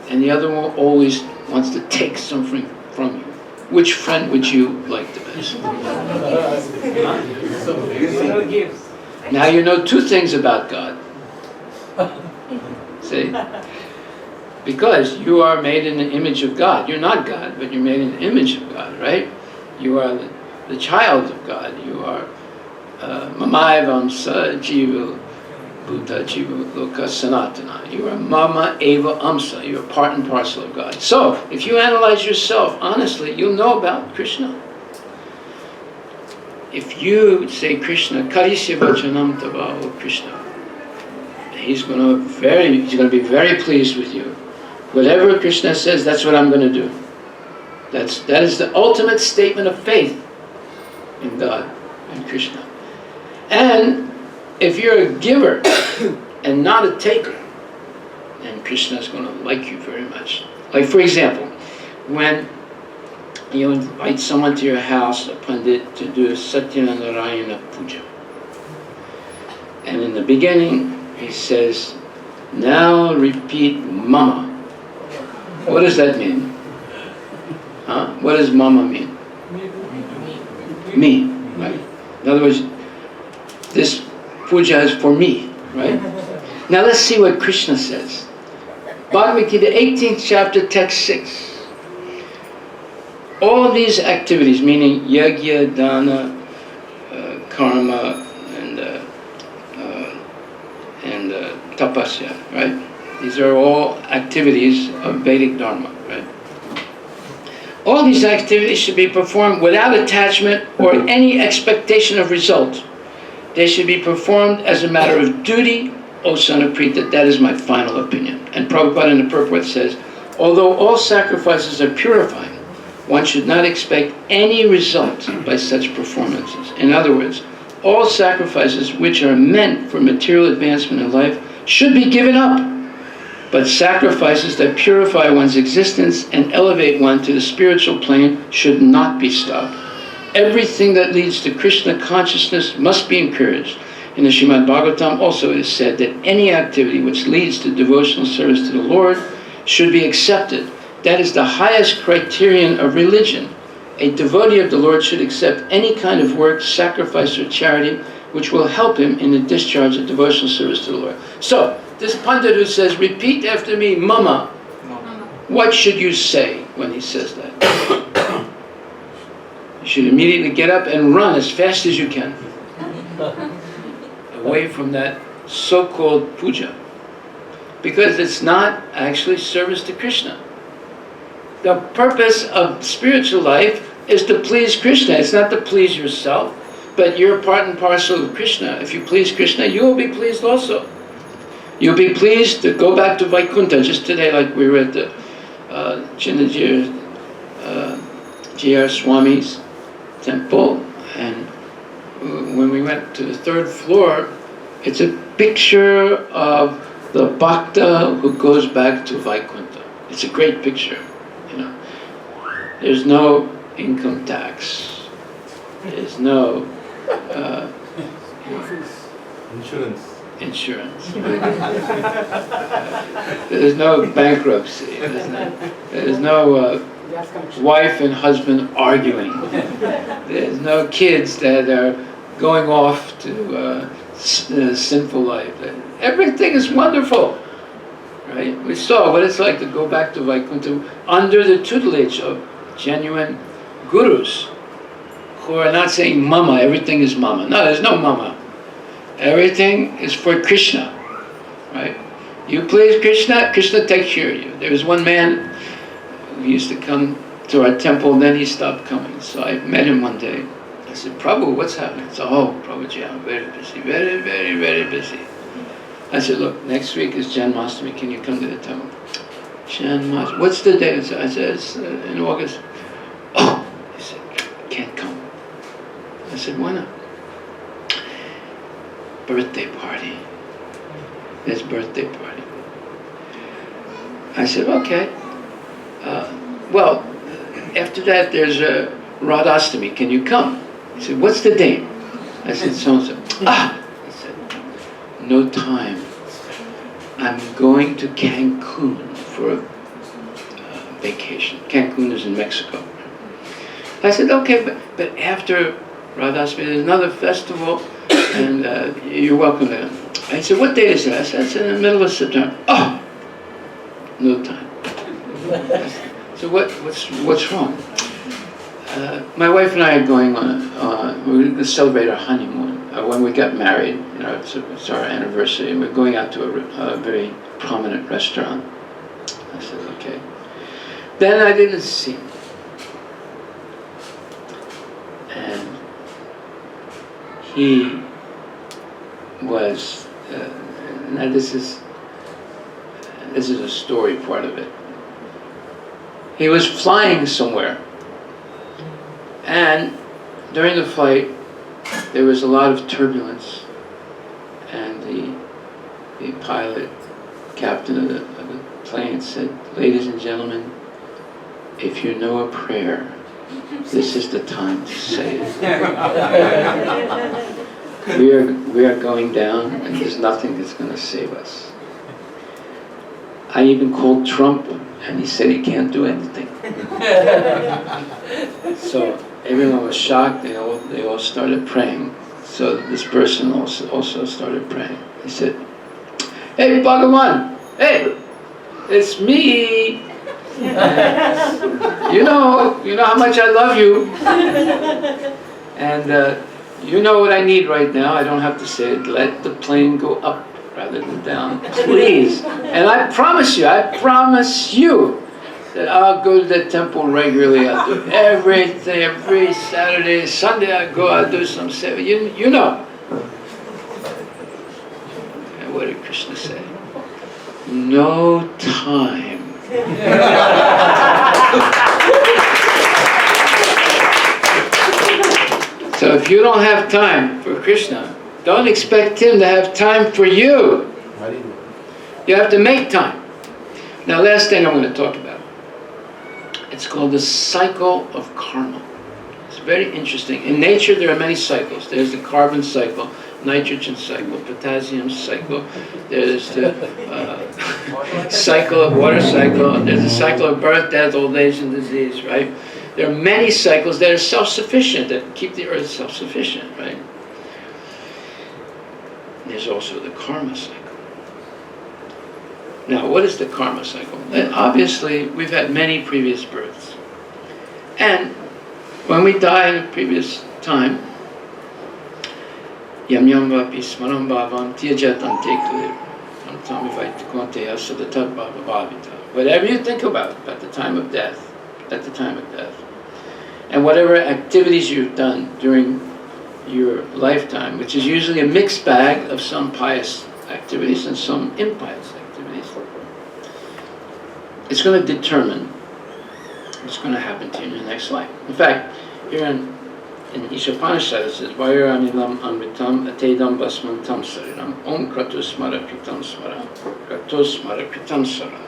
and the other one always wants to take something from you, which friend would you like the best? Now you know two things about God. See? Because you are made in the image of God. You're not God, but you're made in the image of God, right? You are the child of God. You are Mamai Vamsa Jiva Bhuta Jiva Loka Sanatana. You are Mama Eva Amsa. You are part and parcel of God. So, if you analyze yourself honestly, you'll know about Krishna. If you say Krishna, Karisya Vachanam Tava, oh Krishna, he's going to be very pleased with you. Whatever Krishna says, that's what I'm going to do. That is the ultimate statement of faith in God and Krishna. And if you're a giver and not a taker, then Krishna is going to like you very much. Like, for example, when you invite someone to your house, a pandit, to do Satyanarayana Puja. And in the beginning, he says, now repeat Mama. What does that mean? Huh? What does Mama mean? Me, right? In other words, this puja is for me, right? Now let's see what Krishna says. Bhagavad Gita, 18th chapter, text 6. All these activities, meaning yajna, dana, karma, and tapasya, right? These are all activities of Vedic Dharma, right? All these activities should be performed without attachment or any expectation of result. They should be performed as a matter of duty, O son of Prita. That is my final opinion. And Prabhupada in the purport says, although all sacrifices are purifying, one should not expect any result by such performances. In other words, all sacrifices which are meant for material advancement in life should be given up. But sacrifices that purify one's existence and elevate one to the spiritual plane should not be stopped. Everything that leads to Krishna consciousness must be encouraged. In the Srimad Bhagavatam also it is said that any activity which leads to devotional service to the Lord should be accepted. That is the highest criterion of religion. A devotee of the Lord should accept any kind of work, sacrifice, or charity which will help him in the discharge of devotional service to the Lord. So, this Pandit who says, repeat after me, Mama, what should you say when he says that? You should immediately get up and run as fast as you can away from that so-called puja. because it's not actually service to Krishna. The purpose of spiritual life is to please Krishna. It's not to please yourself, but you're part and parcel of Krishna. If you please Krishna, you will be pleased also. You'll be pleased to go back to Vaikuntha. Just today, like we were at the Chinnajir G.R. Swami's temple, and when we went to the 3rd floor, it's a picture of the Bhakta who goes back to Vaikuntha. It's a great picture, you know. There's no income tax. There's no insurance. There's no bankruptcy. There's no wife and husband arguing. There's no kids that are going off to sinful life. Everything is wonderful, right? We saw what it's like to go back to Vaikuntha under the tutelage of genuine gurus who are not saying mama, everything is mama. No, there's no mama. Everything is for Krishna, right? You please Krishna, Krishna takes care of you. There was one man who used to come to our temple, and then he stopped coming. So I met him one day. I said, Prabhu, what's happening? He said, oh, Prabhuji, I'm very busy, very, very, very busy. I said, look, next week is Janmashtami, can you come to the temple? Janmashtami, what's the day? I said, it's in August. Oh, he said, can't come. I said, why not? Birthday party. There's birthday party. I said, okay. Well, after that there's a Radhastami, can you come? He said, what's the date? I said, so-and-so. He said, no time. I'm going to Cancun for a vacation. Cancun is in Mexico. I said, okay, but after Radhastami there's another festival, and you're welcome to. I said, what date is that? I said, it's in the middle of September. Oh, no time. So what's wrong? My wife and I are going on, we're going to celebrate our honeymoon. When we got married, you know, it's our anniversary, and we're going out to a very prominent restaurant. I said, okay. Then I didn't see him. And he was, now this is a story part of it. He was flying somewhere, and during the flight there was a lot of turbulence, and the pilot, captain of the plane said, ladies and gentlemen, if you know a prayer, this is the time to say it. We are going down, and there's nothing that's going to save us. I even called Trump, and he said he can't do anything. So everyone was shocked. They all started praying. So this person also started praying. He said, "Hey, Bhagavan, hey, it's me. You know how much I love you, and you know what I need right now. I don't have to say it. Let the plane go up rather than down, please. And I promise you that I'll go to the temple regularly. I'll do everything, every Saturday, Sunday I go, I'll do some seva. You know." And what did Krishna say? No time. So if you don't have time for Krishna, don't expect him to have time for you. You have to make time. Now, last thing I'm going to talk about. It's called the cycle of karma. It's very interesting. In nature, there are many cycles. There's the carbon cycle, nitrogen cycle, potassium cycle. There's the cycle of water cycle. There's the cycle of birth, death, old age, and disease, right? There are many cycles that are self-sufficient, that keep the earth self-sufficient, right? There's also the karma cycle. Now, what is the karma cycle? Obviously, we've had many previous births. And when we die in a previous time, yam yam vapi smaram bhavam tyajatam tekule. Whatever you think about at the time of death, and whatever activities you've done during your lifetime, which is usually a mixed bag of some pious activities and some impious activities, it's going to determine what's going to happen to you in your next life. In fact, here in Ishopanishad it says, Vayaranilam amritam atedam basmantam sariram om kratusmara kritam smara kratusmara kritam sara.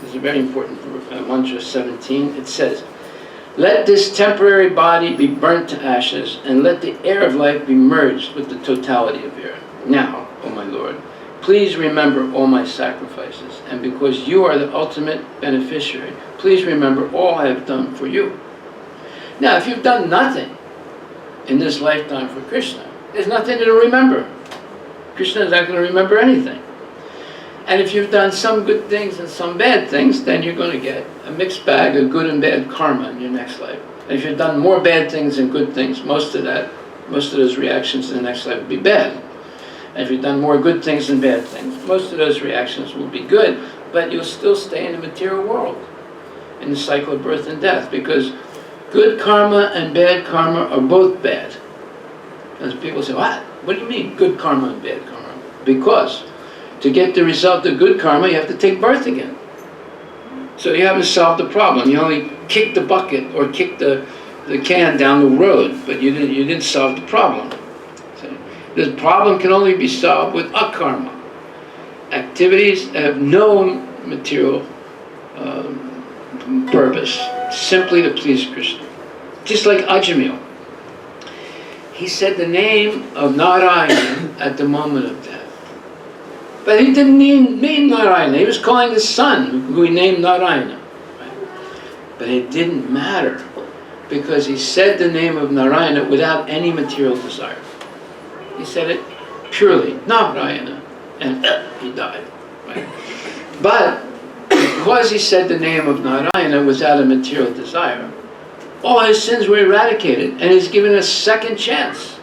This is a very important mantra 17. It says, let this temporary body be burnt to ashes, and let the air of life be merged with the totality of air. Now, O my Lord, please remember all my sacrifices, and because you are the ultimate beneficiary, please remember all I have done for you. Now, if you've done nothing in this lifetime for Krishna, there's nothing to remember. Krishna is not going to remember anything. And if you've done some good things and some bad things, then you're going to get a mixed bag of good and bad karma in your next life. And if you've done more bad things than good things, most of those reactions in the next life will be bad. And if you've done more good things than bad things, most of those reactions will be good, but you'll still stay in the material world, in the cycle of birth and death, because good karma and bad karma are both bad. As people say, what? What do you mean, good karma and bad karma? Because to get the result of good karma, you have to take birth again. So you haven't solved the problem. You only kicked the bucket or kicked the can down the road, but you didn't solve the problem. So the problem can only be solved with akarma. Activities that have no material purpose, simply to please Krishna. Just like Ajamil. He said the name of Narayana at the moment of death. But he didn't mean Narayana. He was calling his son, who he named Narayana. But it didn't matter, because he said the name of Narayana without any material desire. He said it purely, Narayana, and he died. Right? But because he said the name of Narayana without a material desire, all his sins were eradicated, and he's given a second chance.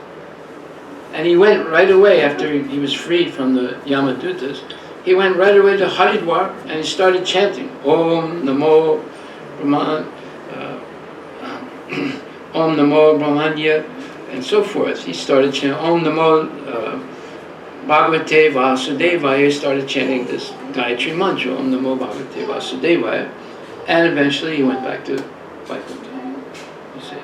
And he went right away, after he was freed from the Yamadutas, he went right away to Haridwar, and he started chanting, Om Namo Brahman, Om Namo Brahmanya, and so forth. He started chanting, Om Namo Bhagavate Vasudevaya. He started chanting this Gayatri mantra, Om Namo Bhagavate Vasudevaya, and eventually he went back to Vaikuntha. You see,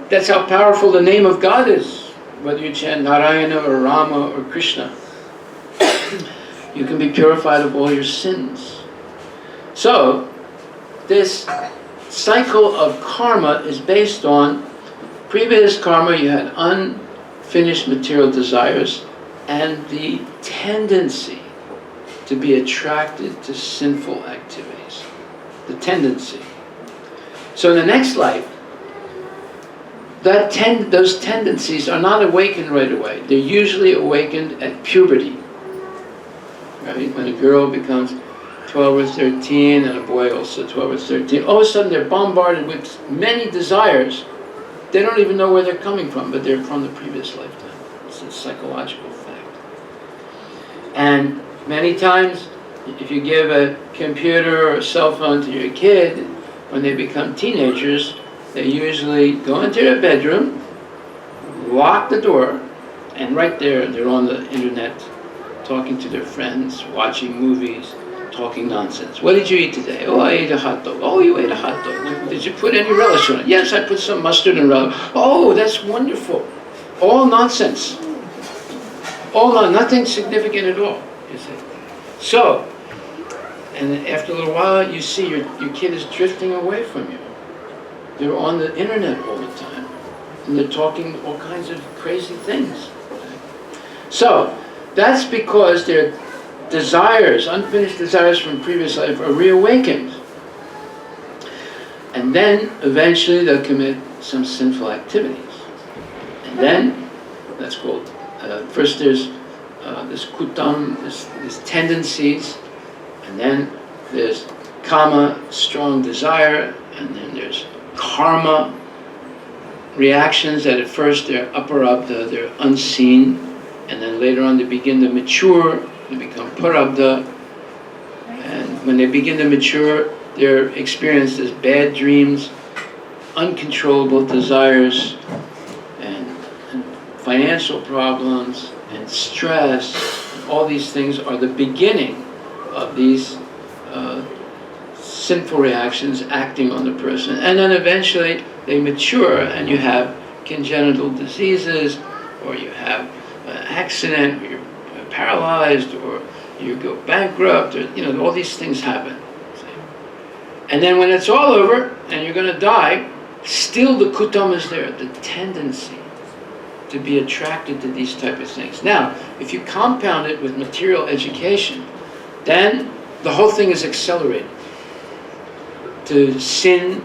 that's how powerful the name of God is. Whether you chant Narayana or Rama or Krishna, you can be purified of all your sins. So, this cycle of karma is based on previous karma. You had unfinished material desires and the tendency to be attracted to sinful activities. The tendency. So in the next life, those tendencies are not awakened right away. They're usually awakened at puberty. Right? When a girl becomes 12 or 13, and a boy also 12 or 13, all of a sudden they're bombarded with many desires. They don't even know where they're coming from, but they're from the previous lifetime. It's a psychological fact. And many times, if you give a computer or a cell phone to your kid, when they become teenagers, they usually go into their bedroom, lock the door, and right there they're on the internet, talking to their friends, watching movies, talking nonsense. What did you eat today? Oh, I ate a hot dog. Oh, you ate a hot dog. Did you put any relish on it? Yes, I put some mustard and relish. Oh, that's wonderful. All nonsense. Nothing significant at all, you see. So, and after a little while, you see your kid is drifting away from you. They're on the internet all the time, and they're talking all kinds of crazy things. So, that's because their desires, unfinished desires from previous life, are reawakened. And then, eventually, they'll commit some sinful activities. And then, that's called, first there's this kutam, these tendencies, and then there's kama, strong desire, and then there's karma, reactions that at first they're they're unseen, and then later on they begin to mature they become prarabdha, and when they begin to mature, they're experienced as bad dreams, uncontrollable desires, and financial problems, and stress. All these things are the beginning of these sinful reactions acting on the person. And then eventually they mature and you have congenital diseases, or you have an accident, or you're paralyzed, or you go bankrupt, or all these things happen. And then when it's all over and you're going to die, still the kutam is there, the tendency to be attracted to these type of things. Now, if you compound it with material education, then the whole thing is accelerated to sin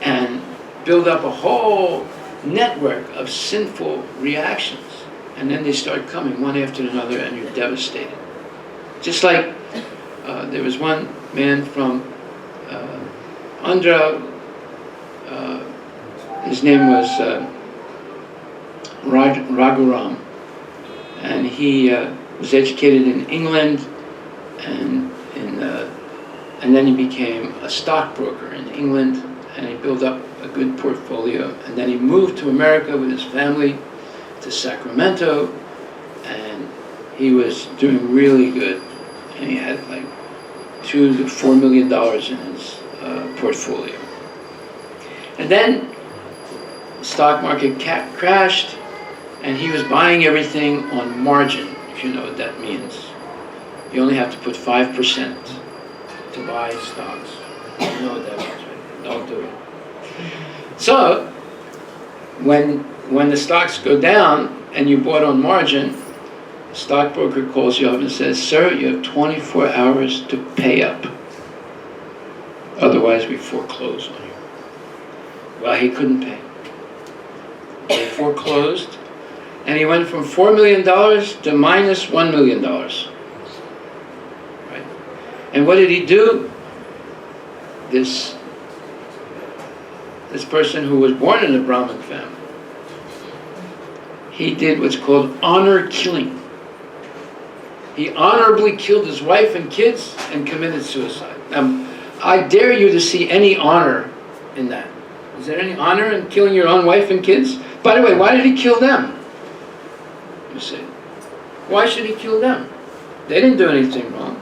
and build up a whole network of sinful reactions. And then they start coming one after another and you're devastated. Just like there was one man from Andhra, his name was Raghuram, and he was educated in England, and then he became a stockbroker in England, and he built up a good portfolio, and then he moved to America with his family to Sacramento, and he was doing really good, and he had like $2 to $4 million in his portfolio. And then the stock market crashed, and he was buying everything on margin, if you know what that means. You only have to put 5% to buy stocks. You know what that means, right? Don't do it. So, when the stocks go down and you bought on margin, the stockbroker calls you up and says, "Sir, you have 24 hours to pay up. Otherwise, we foreclose on you." Well, he couldn't pay. They foreclosed, and he went from $4 million to minus $1 million. Right? And what did he do? This person who was born in a Brahmin family, he did what's called honor killing. He honorably killed his wife and kids and committed suicide. Now, I dare you to see any honor in that. Is there any honor in killing your own wife and kids? By the way, why did he kill them? You see, why should he kill them? They didn't do anything wrong.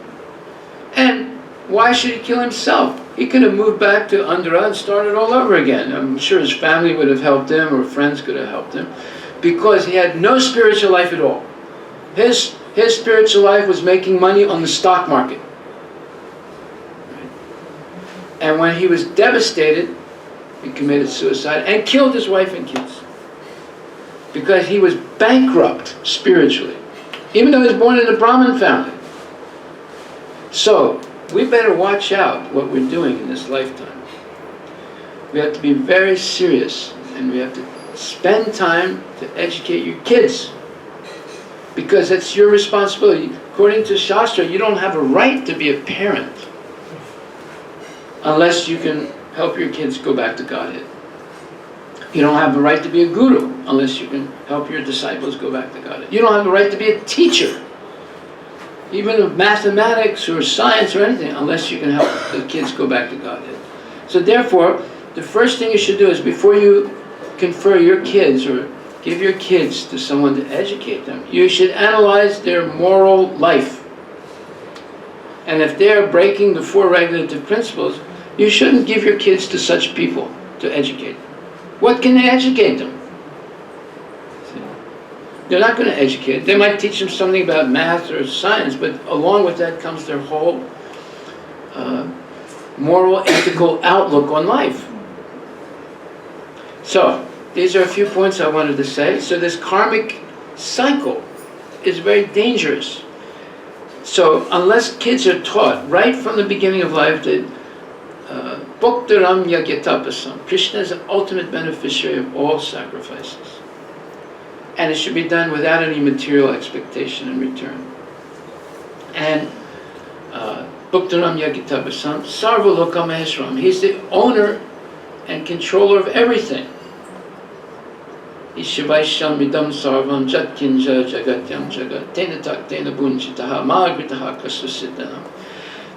And why should he kill himself? He could have moved back to Andhra and started all over again. I'm sure his family would have helped him, or friends could have helped him, because he had no spiritual life at all. His spiritual life was making money on the stock market. And when he was devastated, he committed suicide and killed his wife and kids, because he was bankrupt spiritually, even though he was born in a Brahmin family. So we better watch out what we're doing in this lifetime. We have to be very serious, and we have to spend time to educate your kids, because it's your responsibility. According to Shastra, you don't have a right to be a parent unless you can help your kids go back to Godhead. You don't have the right to be a guru unless you can help your disciples go back to Godhead. You don't have the right to be a teacher, even of mathematics or science or anything, unless you can help the kids go back to Godhead. So therefore, the first thing you should do is, before you confer your kids or give your kids to someone to educate them, you should analyze their moral life. And if they're breaking the 4 regulative principles, you shouldn't give your kids to such people to educate them. What can they educate them? They're not going to educate. They might teach them something about math or science, but along with that comes their whole moral, ethical outlook on life. So, these are a few points I wanted to say. So this karmic cycle is very dangerous. So unless kids are taught right from the beginning of life that Bhaktaram Yagyatapasam, Krishna is the ultimate beneficiary of all sacrifices, and it should be done without any material expectation in return. And Bhaktaram Yagyatapasam, Sarva Loka Maheshwaram, he's the owner and controller of everything. Ishavaisham idam sarvam jatkinja jagatyam jagat tena tak tena bunchitaha magritaha kasasiddhanam.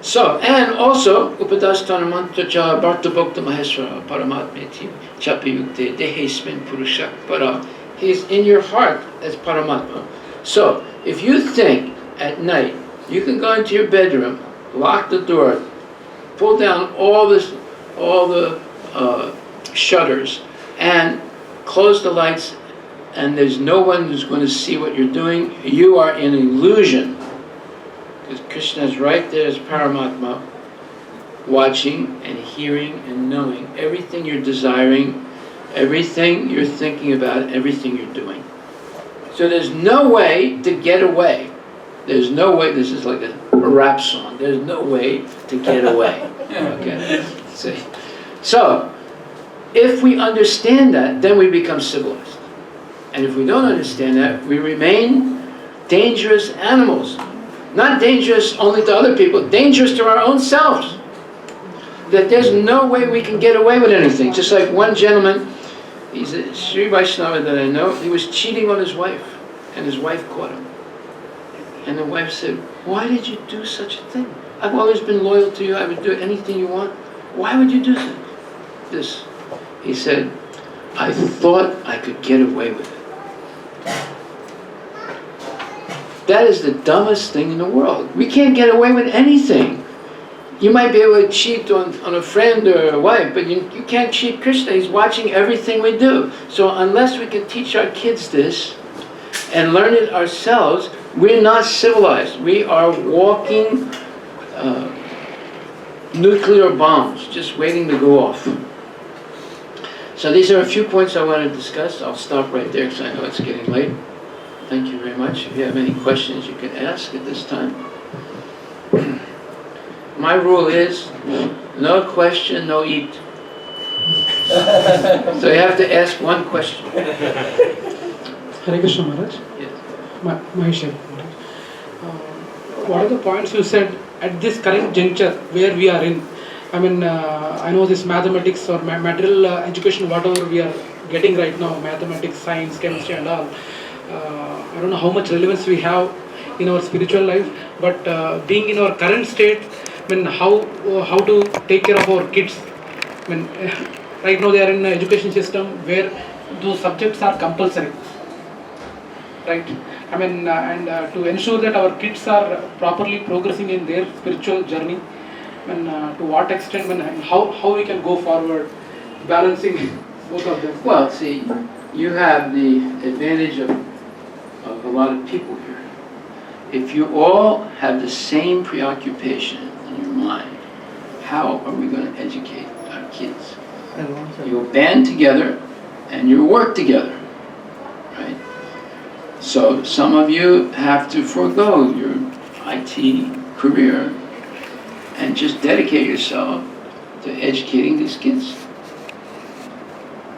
So, and also, Upadastana mantra cha bharta bhakta maheshwara paramatmeti chapi yukte dehesmin purushak para. He's in your heart as Paramatma. So, if you think at night, you can go into your bedroom, lock the door, pull down all the shutters, and close the lights, and there's no one who's going to see what you're doing. You are in illusion. Because Krishna is right there as Paramatma, watching and hearing and knowing everything you're desiring, everything you're thinking about, everything you're doing. So there's no way to get away. There's no way, this is like a rap song, there's no way to get away. Okay? See? So, if we understand that, then we become civilized. And if we don't understand that, we remain dangerous animals. Not dangerous only to other people, dangerous to our own selves. That there's no way we can get away with anything. Just like one gentleman, he's a Sri Vaishnava that I know, he was cheating on his wife, and his wife caught him. And the wife said, "Why did you do such a thing? I've always been loyal to you, I would do anything you want. Why would you do this?" He said, "I thought I could get away with it." That is the dumbest thing in the world. We can't get away with anything. You might be able to cheat on a friend or a wife, but you can't cheat Krishna. He's watching everything we do. So unless we can teach our kids this and learn it ourselves, we're not civilized. We are walking nuclear bombs, just waiting to go off. So these are a few points I want to discuss. I'll stop right there because I know it's getting late. Thank you very much. If you have any questions, you can ask at this time. My rule is, no question, no eat. So you have to ask one question. Hare Krishna Maharaj. Yes. Maheshwar Maharaj. What are the points you said at this current juncture where we are in? I mean, I know this mathematics or material education, whatever we are getting right now, mathematics, science, chemistry and all. I don't know how much relevance we have in our spiritual life, but being in our current state, I mean, how to take care of our kids. I mean, right now they are in an education system where those subjects are compulsory, right? I mean, and to ensure that our kids are properly progressing in their spiritual journey, and to what extent, and how we can go forward, balancing both of them. Well, see, you have the advantage of a lot of people here. If you all have the same preoccupation in your mind, how are we going to educate our kids? You'll band together and you work together, right? So some of you have to forego your IT career and just dedicate yourself to educating these kids.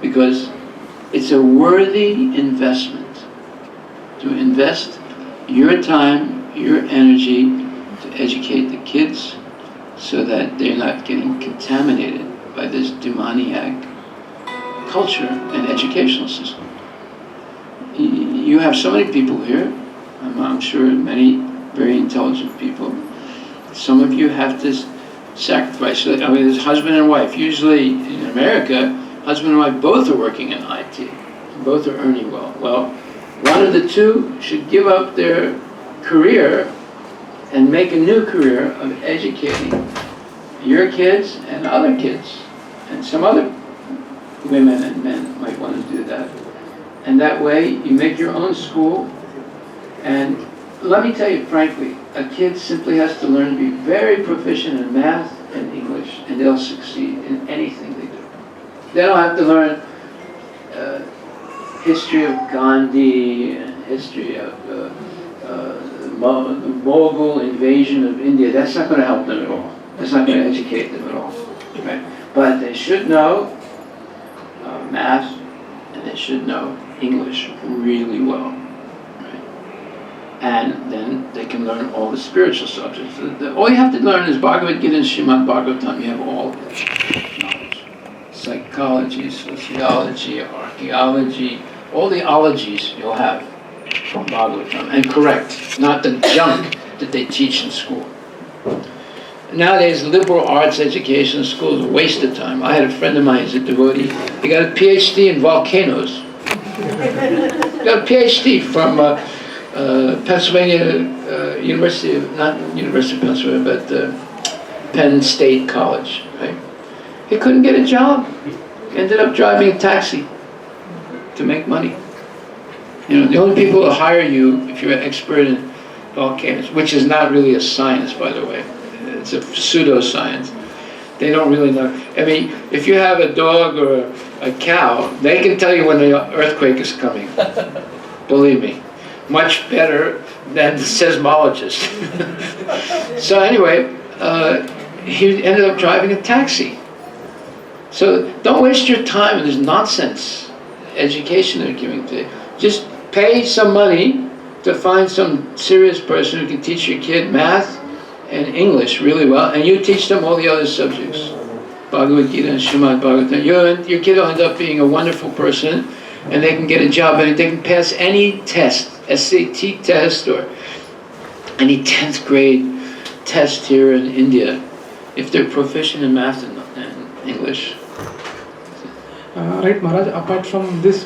Because it's a worthy investment to invest your time, your energy to educate the kids so that they're not getting contaminated by this demoniac culture and educational system. You have so many people here, I'm sure many very intelligent people. Some of you have to sacrifice. I mean, there's husband and wife. Usually in America, husband and wife both are working in IT. Both are earning well. Well, one of the two should give up their career and make a new career of educating your kids and other kids. And some other women and men might want to do that. And that way you make your own school. And let me tell you frankly, a kid simply has to learn to be very proficient in math and English, and they'll succeed in anything they do. They don't have to learn history of Gandhi and history of the Mughal invasion of India. That's not going to help them at all. That's not going to educate them at all. Right? But they should know math, and they should know English really well. Right? And then they can learn all the spiritual subjects. All you have to learn is Bhagavad Gita and Srimad Bhagavatam. You have all of it. Knowledge. Psychology, sociology, archaeology, all the ologies you'll have from Bhagavatam, and correct, not the junk that they teach in school. Nowadays, liberal arts education in school is a waste of time. I had a friend of mine, he's a devotee, he got a PhD in volcanoes. He got a PhD from Pennsylvania University, not University of Pennsylvania, but Penn State College, right? He couldn't get a job. Ended up driving a taxi to make money. You know, the only people who hire you if you're an expert in volcanoes, which is not really a science, by the way. It's a pseudoscience. They don't really know. I mean, if you have a dog or a cow, they can tell you when the earthquake is coming. Believe me. Much better than the seismologist. So anyway, he ended up driving a taxi. So don't waste your time with this nonsense education they're giving to you. Just pay some money to find some serious person who can teach your kid math and English really well, and you teach them all the other subjects. Bhagavad Gita and Srimad Bhagavatam. Your kid will end up being a wonderful person, and they can get a job, and they can pass any test, SAT test, or any 10th grade test here in India, if they're proficient in math and English. Right, Maharaj, apart from this,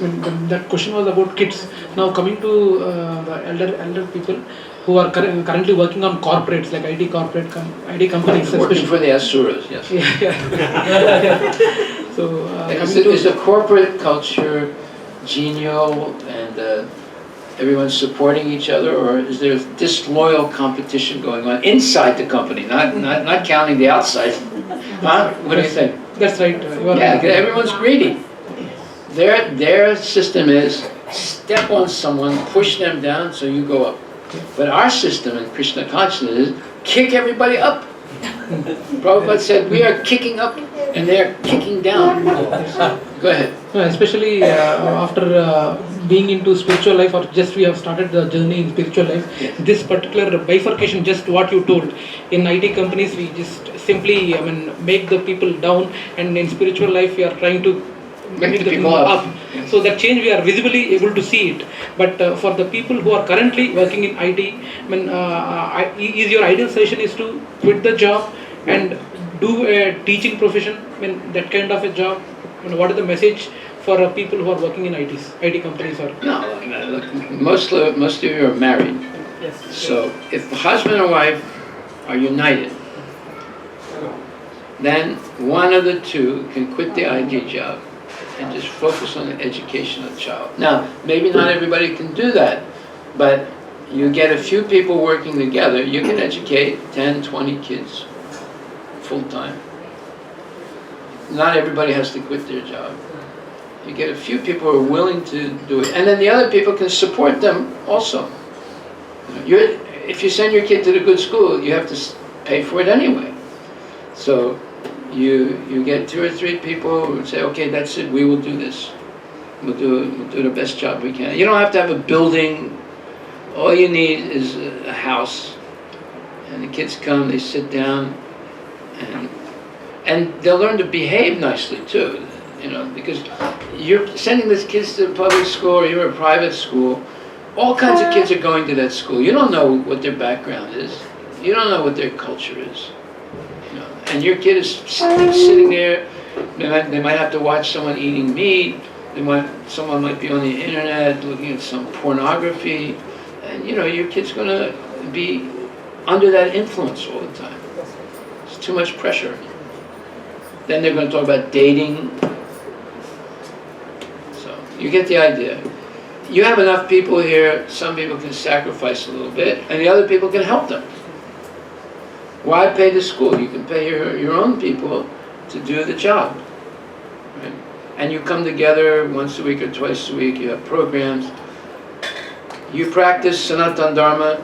that question was about kids. Now coming to the elder people who are currently working on corporates, like IT companies. Working for the Asuras, yes. Yeah. So, is the corporate culture genial and everyone's supporting each other, or is there disloyal competition going on inside the company, not counting the outside? Huh? What do you think? That's right. Yeah, everyone's greedy. Their system is step on someone, push them down so you go up. But our system in Krishna consciousness is kick everybody up. Prabhupada said we are kicking up and they're kicking down. Go ahead. Especially after being into spiritual life, or just we have started the journey in spiritual life, yes. This particular bifurcation, just what you told, in IT companies we just simply make the people down, and in spiritual life we are trying to make the people up. Yes. So that change we are visibly able to see it. But for the people who are currently working in IT, is your ideal solution is to quit the job and do a teaching profession, that kind of a job? What is the message for people who are working in IT companies? Or No, look, most of you are married. Yes. So if husband and wife are united, then one of the two can quit the IT job and just focus on the education of the child. Now, maybe not everybody can do that, but you get a few people working together, you can educate 10, 20 kids full-time. Not everybody has to quit their job. You get a few people who are willing to do it, and then the other people can support them also. If you send your kid to the good school, you have to pay for it anyway. So you get 2 or 3 people who say, okay, that's it, we will do this. We'll do the best job we can. You don't have to have a building. All you need is a house. And the kids come, they sit down, and they'll learn to behave nicely too. Because you're sending these kids to a public school or you're a private school, all kinds of kids are going to that school. You don't know what their background is. You don't know what their culture is. And your kid is sitting there, they might have to watch someone eating meat, someone might be on the internet looking at some pornography, and your kid's going to be under that influence all the time. It's too much pressure. Then they're going to talk about dating. So you get the idea. You have enough people here, some people can sacrifice a little bit, and the other people can help them. Why pay the school? You can pay your own people to do the job. Right? And you come together once a week or twice a week, you have programs. You practice Sanatana Dharma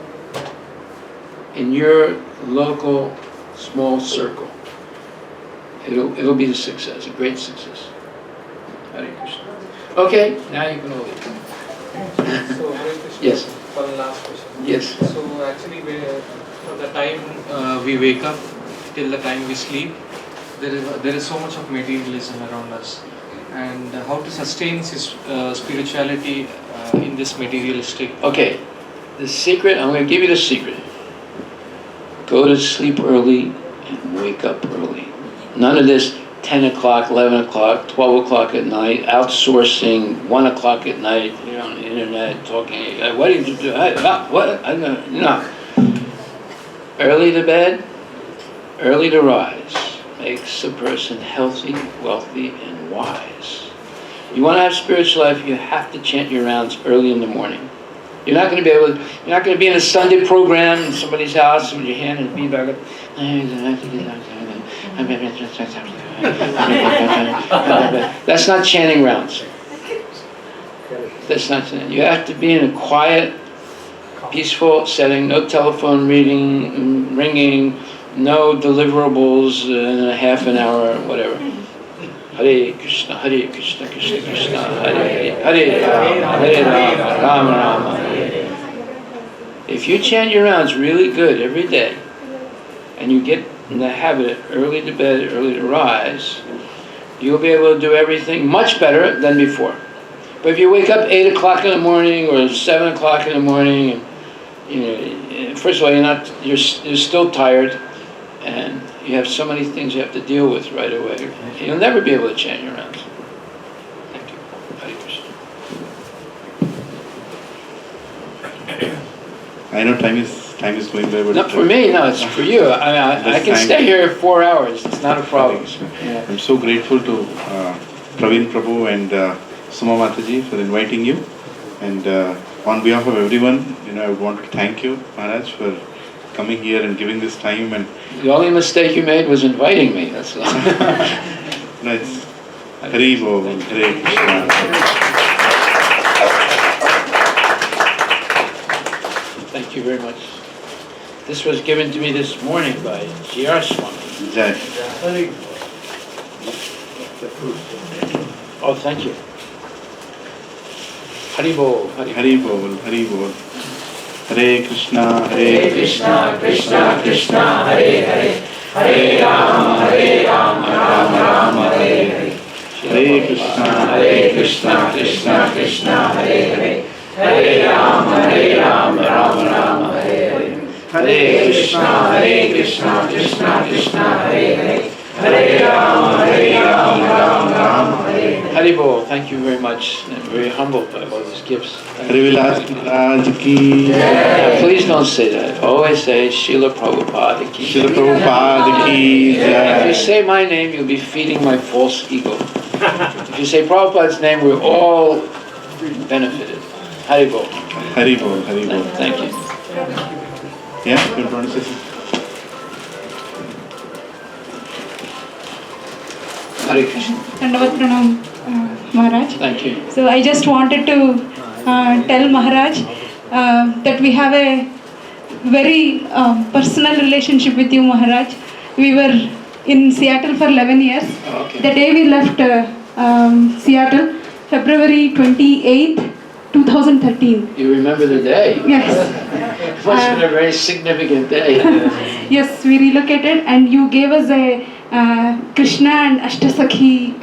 in your local small circle. It'll be a success, a great success. Hare Krishna. Okay, now you can all leave. So, Hare Krishna. Yes. One last question. Yes. So, actually, from the time we wake up till the time we sleep, there is so much of materialism around us, and how to sustain spirituality in this materialistic. Okay, the secret, I'm going to give you the secret. Go to sleep early and wake up early. None of this 10 o'clock, 11 o'clock, 12 o'clock at night, outsourcing, 1 o'clock at night, on the internet, talking, what did you do? What? No. Early to bed, early to rise makes a person healthy, wealthy, and wise. You want to have spiritual life, you have to chant your rounds early in the morning. You're not going to be in a Sunday program in somebody's house with your hand in the beanbag. That's not chanting rounds. That's not chanting. You have to be in a quiet, peaceful setting, no telephone ringing, no deliverables in a half an hour, whatever. Hare Krishna, Krishna Krishna, Hare Rama, Hare Rama, Rama Rama. If you chant your rounds really good every day, and you get in the habit of early to bed, early to rise, you'll be able to do everything much better than before. But if you wake up 8 o'clock in the morning or 7 o'clock in the morning, and, first of all, you're still tired, and you have so many things you have to deal with right away. You'll never be able to chant your rounds. Thank you. Hare Krishna. I know time is going by, but Not for me, no, it's for you. I can stay here 4 hours. It's not a problem. Yeah. I'm so grateful to Praveen Prabhu and Suma Mataji for inviting you. And on behalf of everyone, I would want to thank you, Maharaj, for coming here and giving this time. And The only mistake you made was inviting me, that's all. no, it's Hari Bol, Hare Krishna. Thank you very much. This was given to me this morning by G.R. Swami. Jai. Oh, thank you. Haribol. Hari Bol, Hari Bol. Hare Krishna, Hare Krishna, Krishna Krishna, Hare Hare, Hare Rama, Rama Rama, Hare Hare. Hare Krishna, Krishna, Krishna Krishna, Hare Hare, Hare Rama, Rama Rama, Hare Hare. Hare Krishna, Krishna Krishna, Hare Hare, Hare Rama, Rama Rama, Hare Hare. Haribol, thank you very much. I'm very humbled by all these gifts. Harivilas Maharaj ki Now, please don't say that. Always say Srila Prabhupada ki. Srila Prabhupada ki If you Jai. say my name, you'll be feeding my false ego. If you say Prabhupada's name, we're all benefited. Haribol. Hari Bol, Hari Bol. Thank you. Yeah, you want to say something? Hare Krishna. Dandavat Pranam, Maharaj. Thank you. So I just wanted to tell Maharaj that we have a very personal relationship with you, Maharaj. We were in Seattle for 11 years. Okay. The day we left Seattle, February 28th, 2013. You remember the day? Yes. It must have been a very significant day. Yes, we relocated and you gave us a Krishna and Ashtasakhi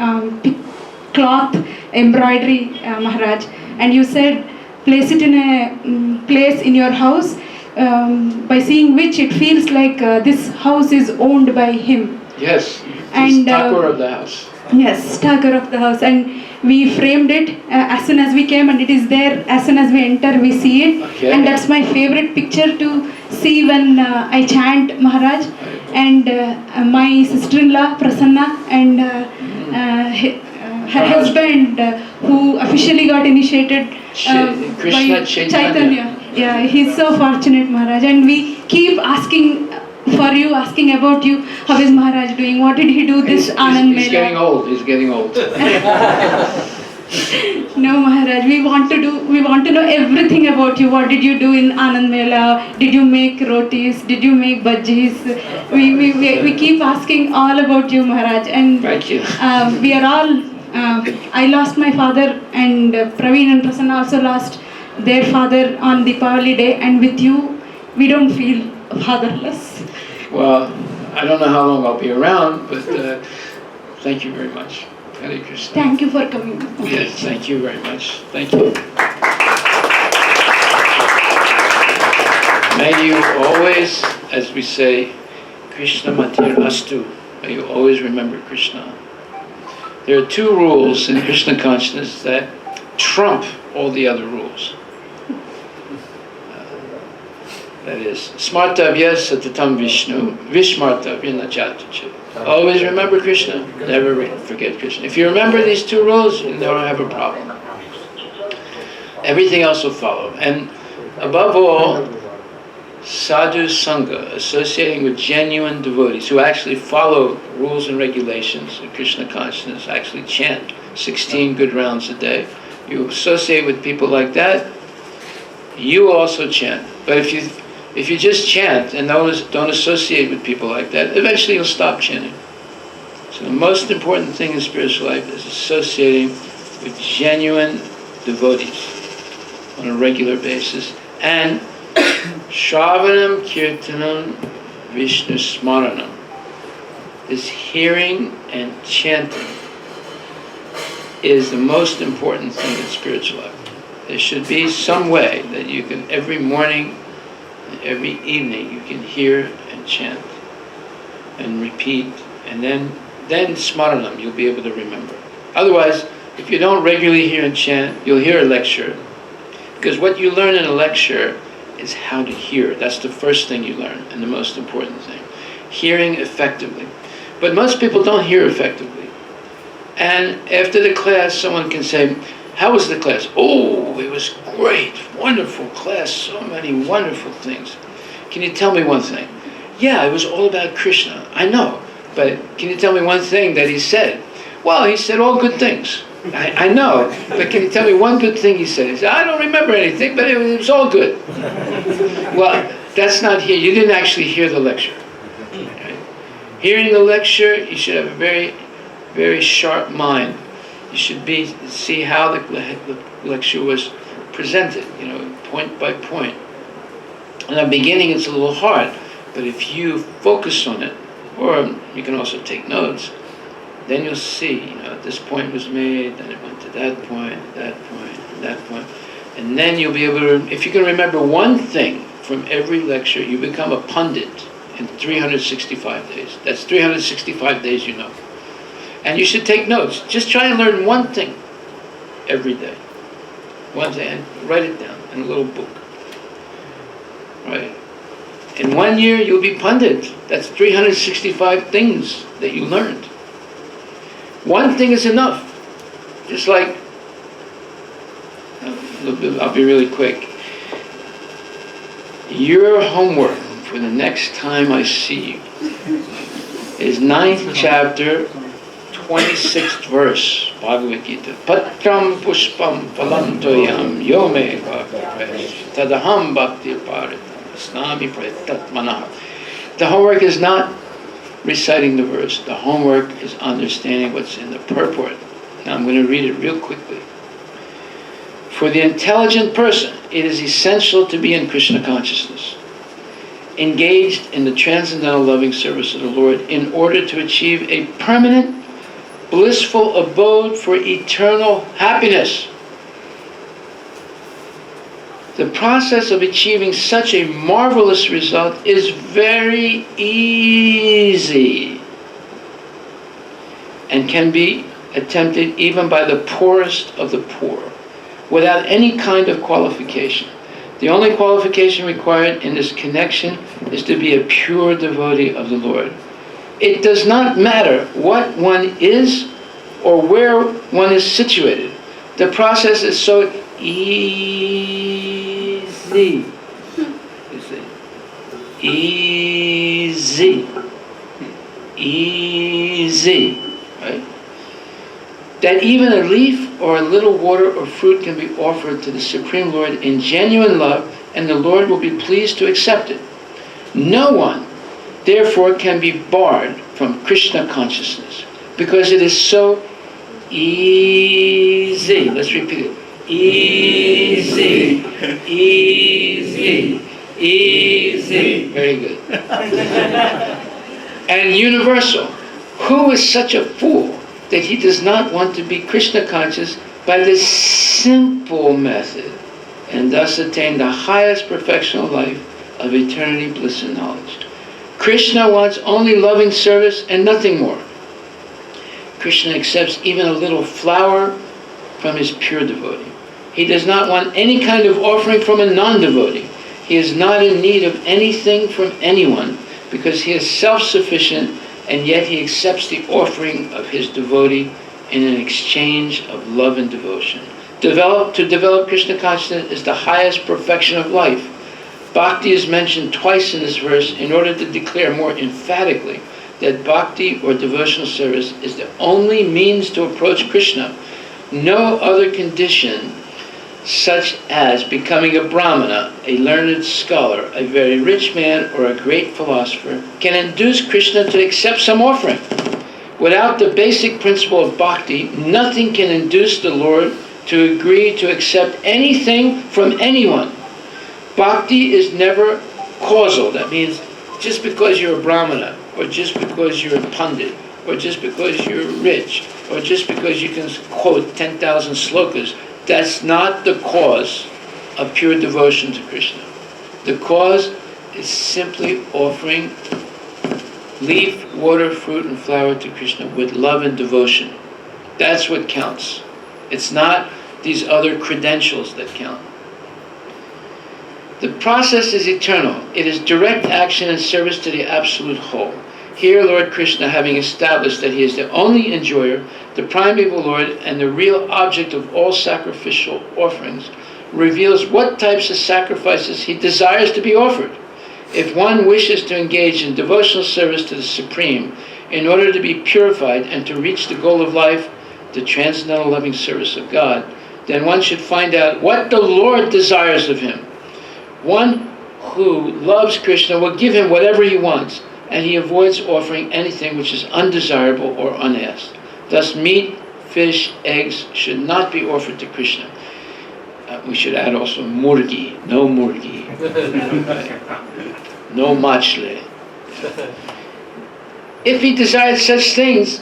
cloth embroidery, Maharaj. And you said, place it in a place in your house by seeing which it feels like this house is owned by him. Yes. And Thakur of the house. Yes, Thakur of the house. And we framed it as soon as we came, and it is there as soon as we enter, we see it. Okay. And that's my favorite picture to see when I chant Maharaj. And my sister-in-law Prasanna and her husband who officially got initiated Krishna by Chaitanya. Yeah, he's so fortunate, Maharaj. And we keep asking for you, asking about you. How is Maharaj doing? What did he do this Anand Mela? He's getting old. He's getting old. No, Maharaj, we want to know everything about you. What did you do in Anand Mela? Did you make rotis? Did you make bhajis? We keep asking all about you, Maharaj. And Thank you. we are all, I lost my father, and Praveen and Prasanna also lost their father on Deepavali day, and with you, we don't feel fatherless. Well, I don't know how long I'll be around, but thank you very much. Hare Krishna. Thank you for coming. Yes, thank you very much. Thank you. May you always, as we say, Krishna Matir Astu, may you always remember Krishna. There are two rules in Krishna consciousness that trump all the other rules. That is, Smartavya Satatam Vishnu, Vishmartavya Nachatacha. Always remember Krishna, never forget Krishna. If you remember these two rules, you don't have a problem. Everything else will follow. And above all, sadhu sangha, associating with genuine devotees who actually follow rules and regulations of Krishna consciousness, actually chant 16 good rounds a day. You associate with people like that, you also chant. But if you just chant and don't associate with people like that, eventually you'll stop chanting. So the most important thing in spiritual life is associating with genuine devotees on a regular basis, and Shravanam Kirtanam Vishnu Smaranam, this hearing and chanting is the most important thing in spiritual life. There should be some way that you can, every morning and every evening, you can hear and chant and repeat, and then Smaranam, you'll be able to remember. Otherwise, if you don't regularly hear and chant, you'll hear a lecture, because what you learn in a lecture is how to hear. That's the first thing you learn, and the most important thing. Hearing effectively. But most people don't hear effectively. And after the class, someone can say, how was the class? Oh, it was great, wonderful class, so many wonderful things. Can you tell me one thing? Yeah, it was all about Krishna. I know, but can you tell me one thing that he said? Well, he said all good things. I know, but can you tell me one good thing he said? He said, I don't remember anything, but it was all good. Well, that's not here. You didn't actually hear the lecture. Okay? Hearing the lecture, you should have a very, very sharp mind. You should see how the lecture was presented, point by point. In the beginning, it's a little hard, but if you focus on it, or you can also take notes, then you'll see, this point was made, then it went to that point, that point, that point. And then you'll be able to, if you can remember one thing from every lecture, you become a pundit in 365 days. That's 365 days you know. And you should take notes. Just try and learn one thing every day. One thing, and write it down in a little book. Right? In 1 year, you'll be pundit. That's 365 things that you learned. One thing is enough. Just like, I'll be really quick. Your homework for the next time I see you is 9th chapter, 26th verse, Bhagavad Gita. Patram pushpam phalantoyam yome tadaham bhakti paritam snami pratatmanah. The homework is not reciting the verse. The homework is understanding what's in the purport. Now I'm going to read it real quickly. For the intelligent person, it is essential to be in Krishna consciousness, engaged in the transcendental loving service of the Lord in order to achieve a permanent, blissful abode for eternal happiness. The process of achieving such a marvelous result is very easy and can be attempted even by the poorest of the poor, without any kind of qualification. The only qualification required in this connection is to be a pure devotee of the Lord. It does not matter what one is or where one is situated. The process is so easy. Easy, right? That even a leaf or a little water or fruit can be offered to the Supreme Lord in genuine love, and the Lord will be pleased to accept it. No one, therefore, can be barred from Krishna consciousness, because it is so easy. Let's repeat it. Easy, easy, easy. Very good. And universal. Who is such a fool that he does not want to be Krishna conscious by this simple method, and thus attain the highest perfection of life of eternity, bliss, and knowledge. Krishna wants only loving service and nothing more. Krishna accepts even a little flower from his pure devotee. He does not want any kind of offering from a non-devotee. He is not in need of anything from anyone because he is self-sufficient, and yet he accepts the offering of his devotee in an exchange of love and devotion. To develop Krishna consciousness is the highest perfection of life. Bhakti is mentioned twice in this verse in order to declare more emphatically that bhakti or devotional service is the only means to approach Krishna. No other condition, such as becoming a brahmana, a learned scholar, a very rich man, or a great philosopher, can induce Krishna to accept some offering. Without the basic principle of bhakti, nothing can induce the Lord to agree to accept anything from anyone. Bhakti is never causal. That means just because you're a brahmana, or just because you're a pandit, or just because you're rich, or just because you can quote 10,000 slokas, that's not the cause of pure devotion to Krishna. The cause is simply offering leaf, water, fruit, and flower to Krishna with love and devotion. That's what counts. It's not these other credentials that count. The process is eternal. It is direct action and service to the absolute whole. Here, Lord Krishna, having established that he is the only enjoyer, the primeval Lord, and the real object of all sacrificial offerings, reveals what types of sacrifices he desires to be offered. If one wishes to engage in devotional service to the Supreme in order to be purified and to reach the goal of life, the transcendental loving service of God, then one should find out what the Lord desires of him. One who loves Krishna will give him whatever he wants, and he avoids offering anything which is undesirable or unasked. Thus, meat, fish, eggs should not be offered to Krishna. We should add also murgi, no murgi, no machle. If he desired such things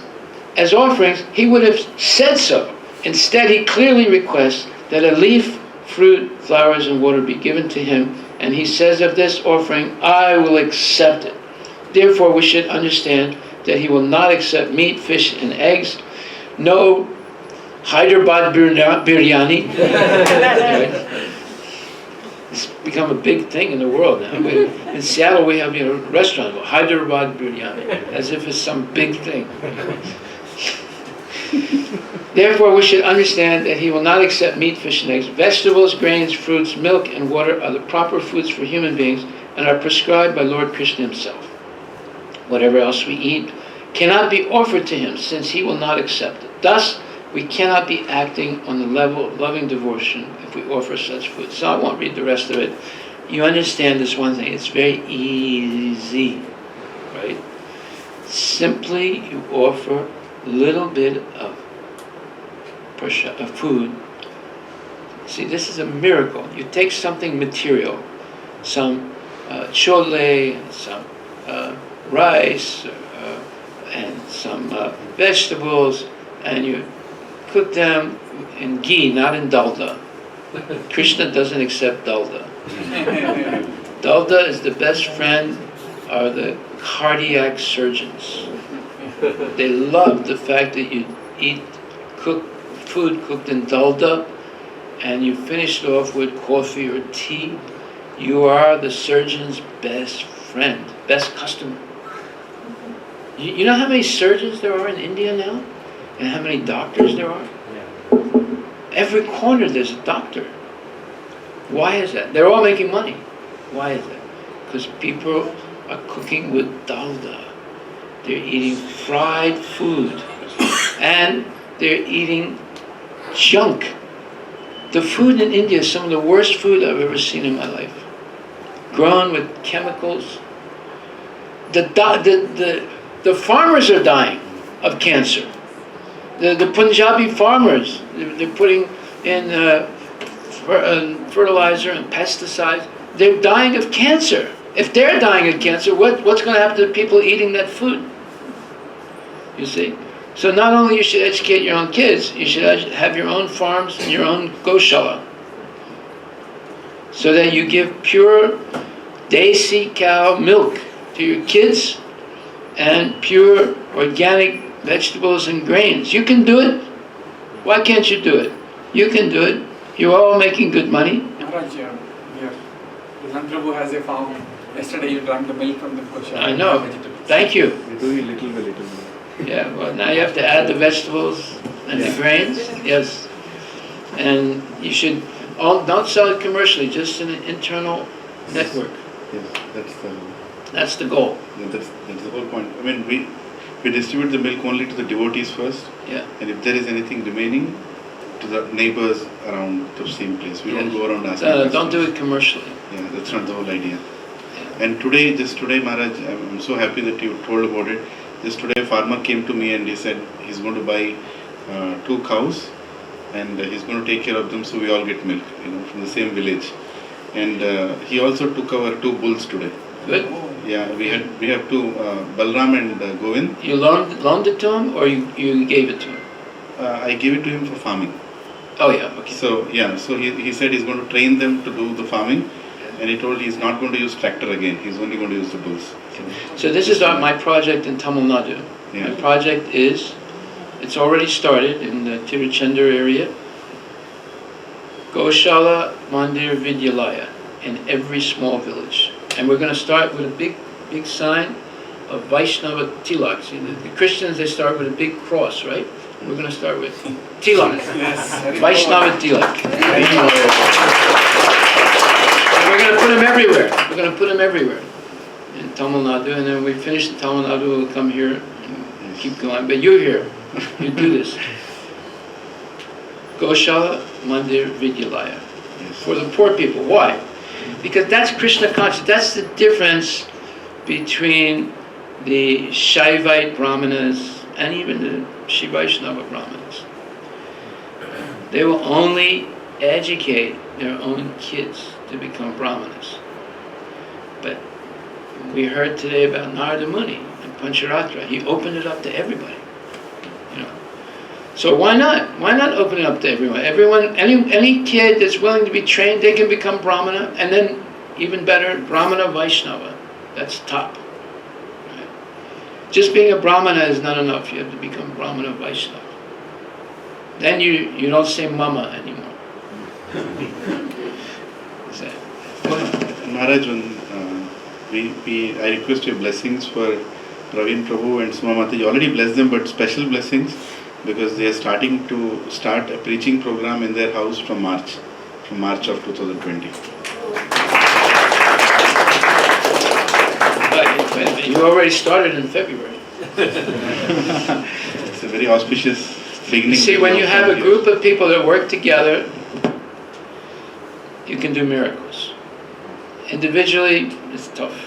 as offerings, he would have said so. Instead, he clearly requests that a leaf, fruit, flowers, and water be given to him, and he says of this offering, I will accept it. Therefore, we should understand that he will not accept meat, fish, and eggs, no Hyderabad biryani. Right? It's become a big thing in the world now. In Seattle, we have a restaurant called Hyderabad biryani, as if it's some big thing. Therefore, we should understand that he will not accept meat, fish, and eggs. Vegetables, grains, fruits, milk, and water are the proper foods for human beings and are prescribed by Lord Krishna himself. Whatever else we eat cannot be offered to him, since he will not accept it. Thus, we cannot be acting on the level of loving devotion if we offer such food. So I won't read the rest of it. You understand this one thing. It's very easy, right? Simply, you offer a little bit of food. See, this is a miracle. You take something material, some chole, some rice, and some vegetables, and you cook them in ghee, not in dalda. Krishna doesn't accept dalda. Dalda is the best friend of the cardiac surgeons. They love the fact that you eat food cooked in dalda, and you finish it off with coffee or tea. You are the surgeon's best friend, best customer. You know how many surgeons there are in India now? And how many doctors there are? Every corner there's a doctor. Why is that? They're all making money. Why is that? Because people are cooking with dalda. They're eating fried food. And they're eating junk. The food in India is some of the worst food I've ever seen in my life. Grown with chemicals. The farmers are dying of cancer. The Punjabi farmers, they're putting in fertilizer and pesticides. They're dying of cancer. If they're dying of cancer, what's going to happen to the people eating that food? You see? So not only you should educate your own kids, you should have your own farms and your own goshala. So that you give pure desi cow milk to your kids and pure organic vegetables and grains. You can do it. Why can't you do it? You can do it. You're all making good money. Maharaj, here, Lilananda Prabhu has a farm. Yesterday you drank the milk from the kosher. I know. Thank you. We do it little by little. Yeah, well now you have to add the vegetables and the grains. Yes. And you should don't sell it commercially, just in an internal network. Yes, That's the goal. that's the whole point. I mean, we distribute the milk only to the devotees first. Yeah. And if there is anything remaining, to the neighbors around the same place. We don't go around asking. Don't do it commercially. Yeah, that's not the whole idea. And today, just today, Maharaj, I'm so happy that you told about it. Just today, a farmer came to me and he said he's going to buy 2 cows and he's going to take care of them so we all get milk, from the same village. And he also took our 2 bulls today. Good. Yeah, we have 2, Balram and Govind. You loaned it to him or you gave it to him? I gave it to him for farming. Oh yeah, okay. So he said he's going to train them to do the farming, and he told he's not going to use tractor again. He's only going to use the bulls. So this is my project in Tamil Nadu. Yeah. My project it's already started in the Tiruchendur area. Goshala Mandir Vidyalaya in every small village. And we're going to start with a big sign of Vaishnava Tilak. See, the Christians, they start with a big cross, right? We're going to start with Tilak. Yes. Vaishnava Tilak. And we're going to put them everywhere. We're going to put them everywhere. In Tamil Nadu, and then when we finish in Tamil Nadu, we'll come here and keep going. But you're here. You do this. Goshala Mandir Vidyalaya. For the poor people. Why? Because that's Krishna consciousness. That's the difference between the Shaivite Brahmanas and even the Shivaishnava Brahmanas. They will only educate their own kids to become Brahmanas. But we heard today about Narada Muni and Pancharatra. He opened it up to everybody. So why not? Why not open it up to everyone? Any kid that's willing to be trained, they can become Brahmana, and then even better, Brahmana Vaishnava. That's top. Right? Just being a Brahmana is not enough. You have to become Brahmana Vaishnava. Then you don't say mama anymore. Maharaj, I request your blessings for Praveen Prabhu and Suma Mata. You already blessed them, but special blessings because they are starting to start a preaching program in their house from March of 2020. But you already started in February. It's a very auspicious beginning. See, when you have a group of people that work together, you can do miracles. Individually, it's tough.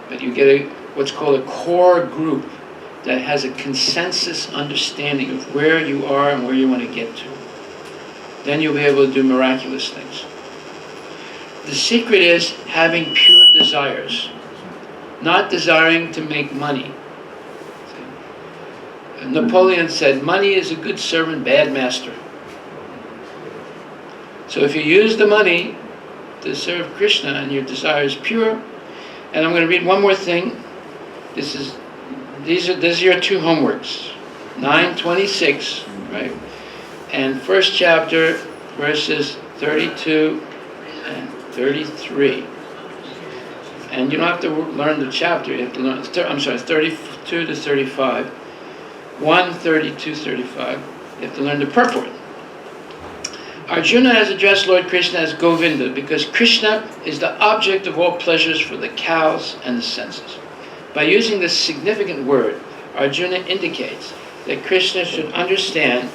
But you get what's called a core group that has a consensus understanding of where you are and where you want to get to. Then you'll be able to do miraculous things. The secret is having pure desires, not desiring to make money. Napoleon said, money is a good servant, bad master. So if you use the money to serve Krishna and your desire is pure, and I'm going to read one more thing. These are your 2 homeworks, 9:26, right? And first chapter, verses 32 and 33. And you don't have to learn the chapter, you have to learn, 32 to 35. 1:32, 35. You have to learn the purport. Arjuna has addressed Lord Krishna as Govinda because Krishna is the object of all pleasures for the cows and the senses. By using this significant word, Arjuna indicates that Krishna should understand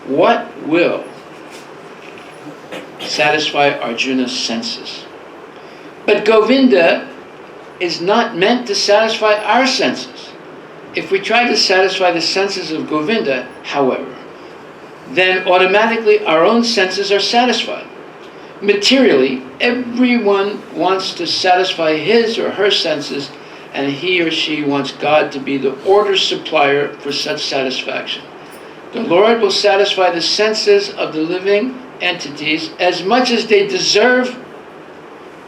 what will satisfy Arjuna's senses. But Govinda is not meant to satisfy our senses. If we try to satisfy the senses of Govinda, however, then automatically our own senses are satisfied. Materially, everyone wants to satisfy his or her senses and he or she wants God to be the order supplier for such satisfaction. The Lord will satisfy the senses of the living entities as much as they deserve,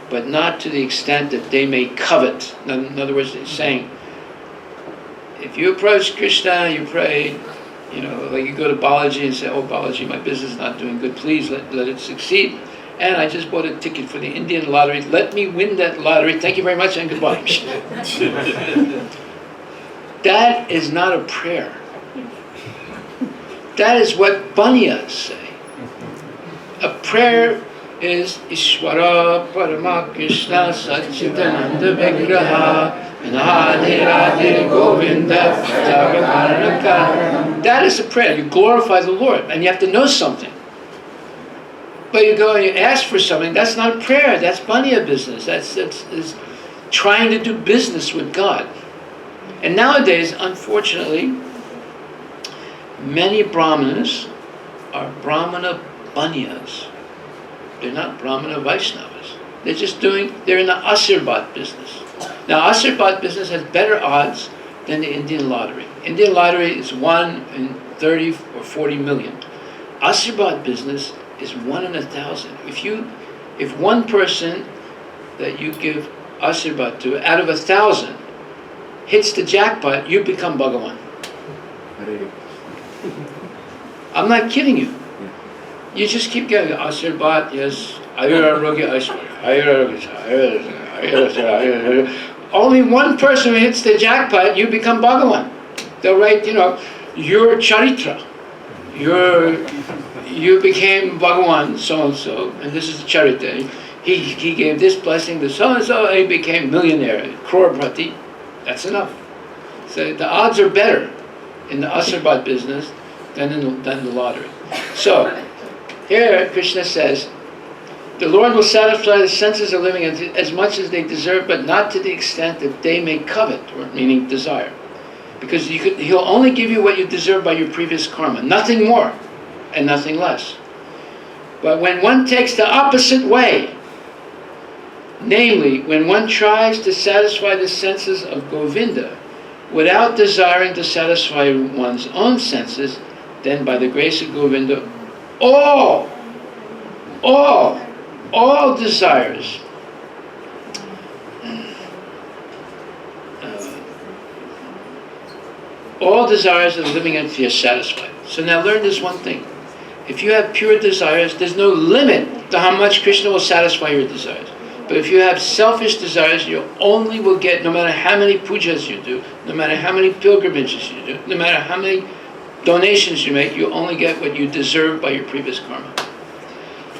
but not to the extent that they may covet. In other words, he's saying, if you approach Krishna, you pray, like you go to Balaji and say, oh Balaji, my business is not doing good, please let it succeed. And I just bought a ticket for the Indian lottery, let me win that lottery, thank you very much and goodbye. That is not a prayer. That is what Banyas say. A prayer is Ishwara Parama Krishna Satchitananda Vigraha Radhe Radhe Govinda Jagakarana. That is a prayer. You glorify the Lord, and you have to know something. But you go and you ask for something, that's not a prayer, that's Banya business. That's trying to do business with God. And nowadays, unfortunately, many Brahmanas are Brahmana Banyas. They're not Brahmana Vaishnavas. They're in the Asirbat business. Now, Asirbat business has better odds than the Indian lottery. Indian lottery is 1 in 30 or 40 million. Asirbat business is 1 in 1,000. If one person that you give Asirbat to out of 1,000 hits the jackpot, you become Bhagavan. I'm not kidding you. You just keep getting Asirbat, yes. Only one person who hits the jackpot, you become Bhagavan. They'll write, your charitra. You became Bhagavan, so-and-so, and this is the charitra. He gave this blessing to so-and-so, and he became millionaire, crorepati. That's enough. So the odds are better in the Asirbat business than the lottery. So, here Krishna says, the Lord will satisfy the senses of living as much as they deserve, but not to the extent that they may covet, or meaning desire. Because He'll only give you what you deserve by your previous karma, nothing more and nothing less. But when one takes the opposite way, namely, when one tries to satisfy the senses of Govinda without desiring to satisfy one's own senses, then by the grace of Govinda, all desires of the living entity are satisfied. So now learn this one thing. If you have pure desires, there's no limit to how much Krishna will satisfy your desires. But if you have selfish desires, you only will get, no matter how many pujas you do, no matter how many pilgrimages you do, no matter how many donations you make, you only get what you deserve by your previous karma.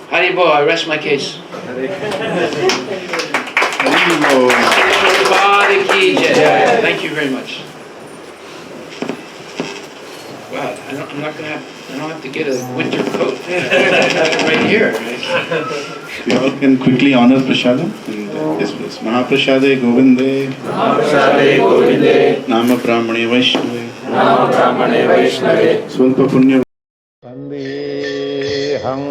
Haribo, I rest my case. Thank you very much. Wow, I don't have to get a winter coat. Right here. We all can quickly honor Prashadam. Yes, please. Mahaprashade Govinde. Mahaprashade Govinde. Nama Brahmane Vaishnave. Nama Brahmane Vaishnave. Swalpa Punya. Vandeham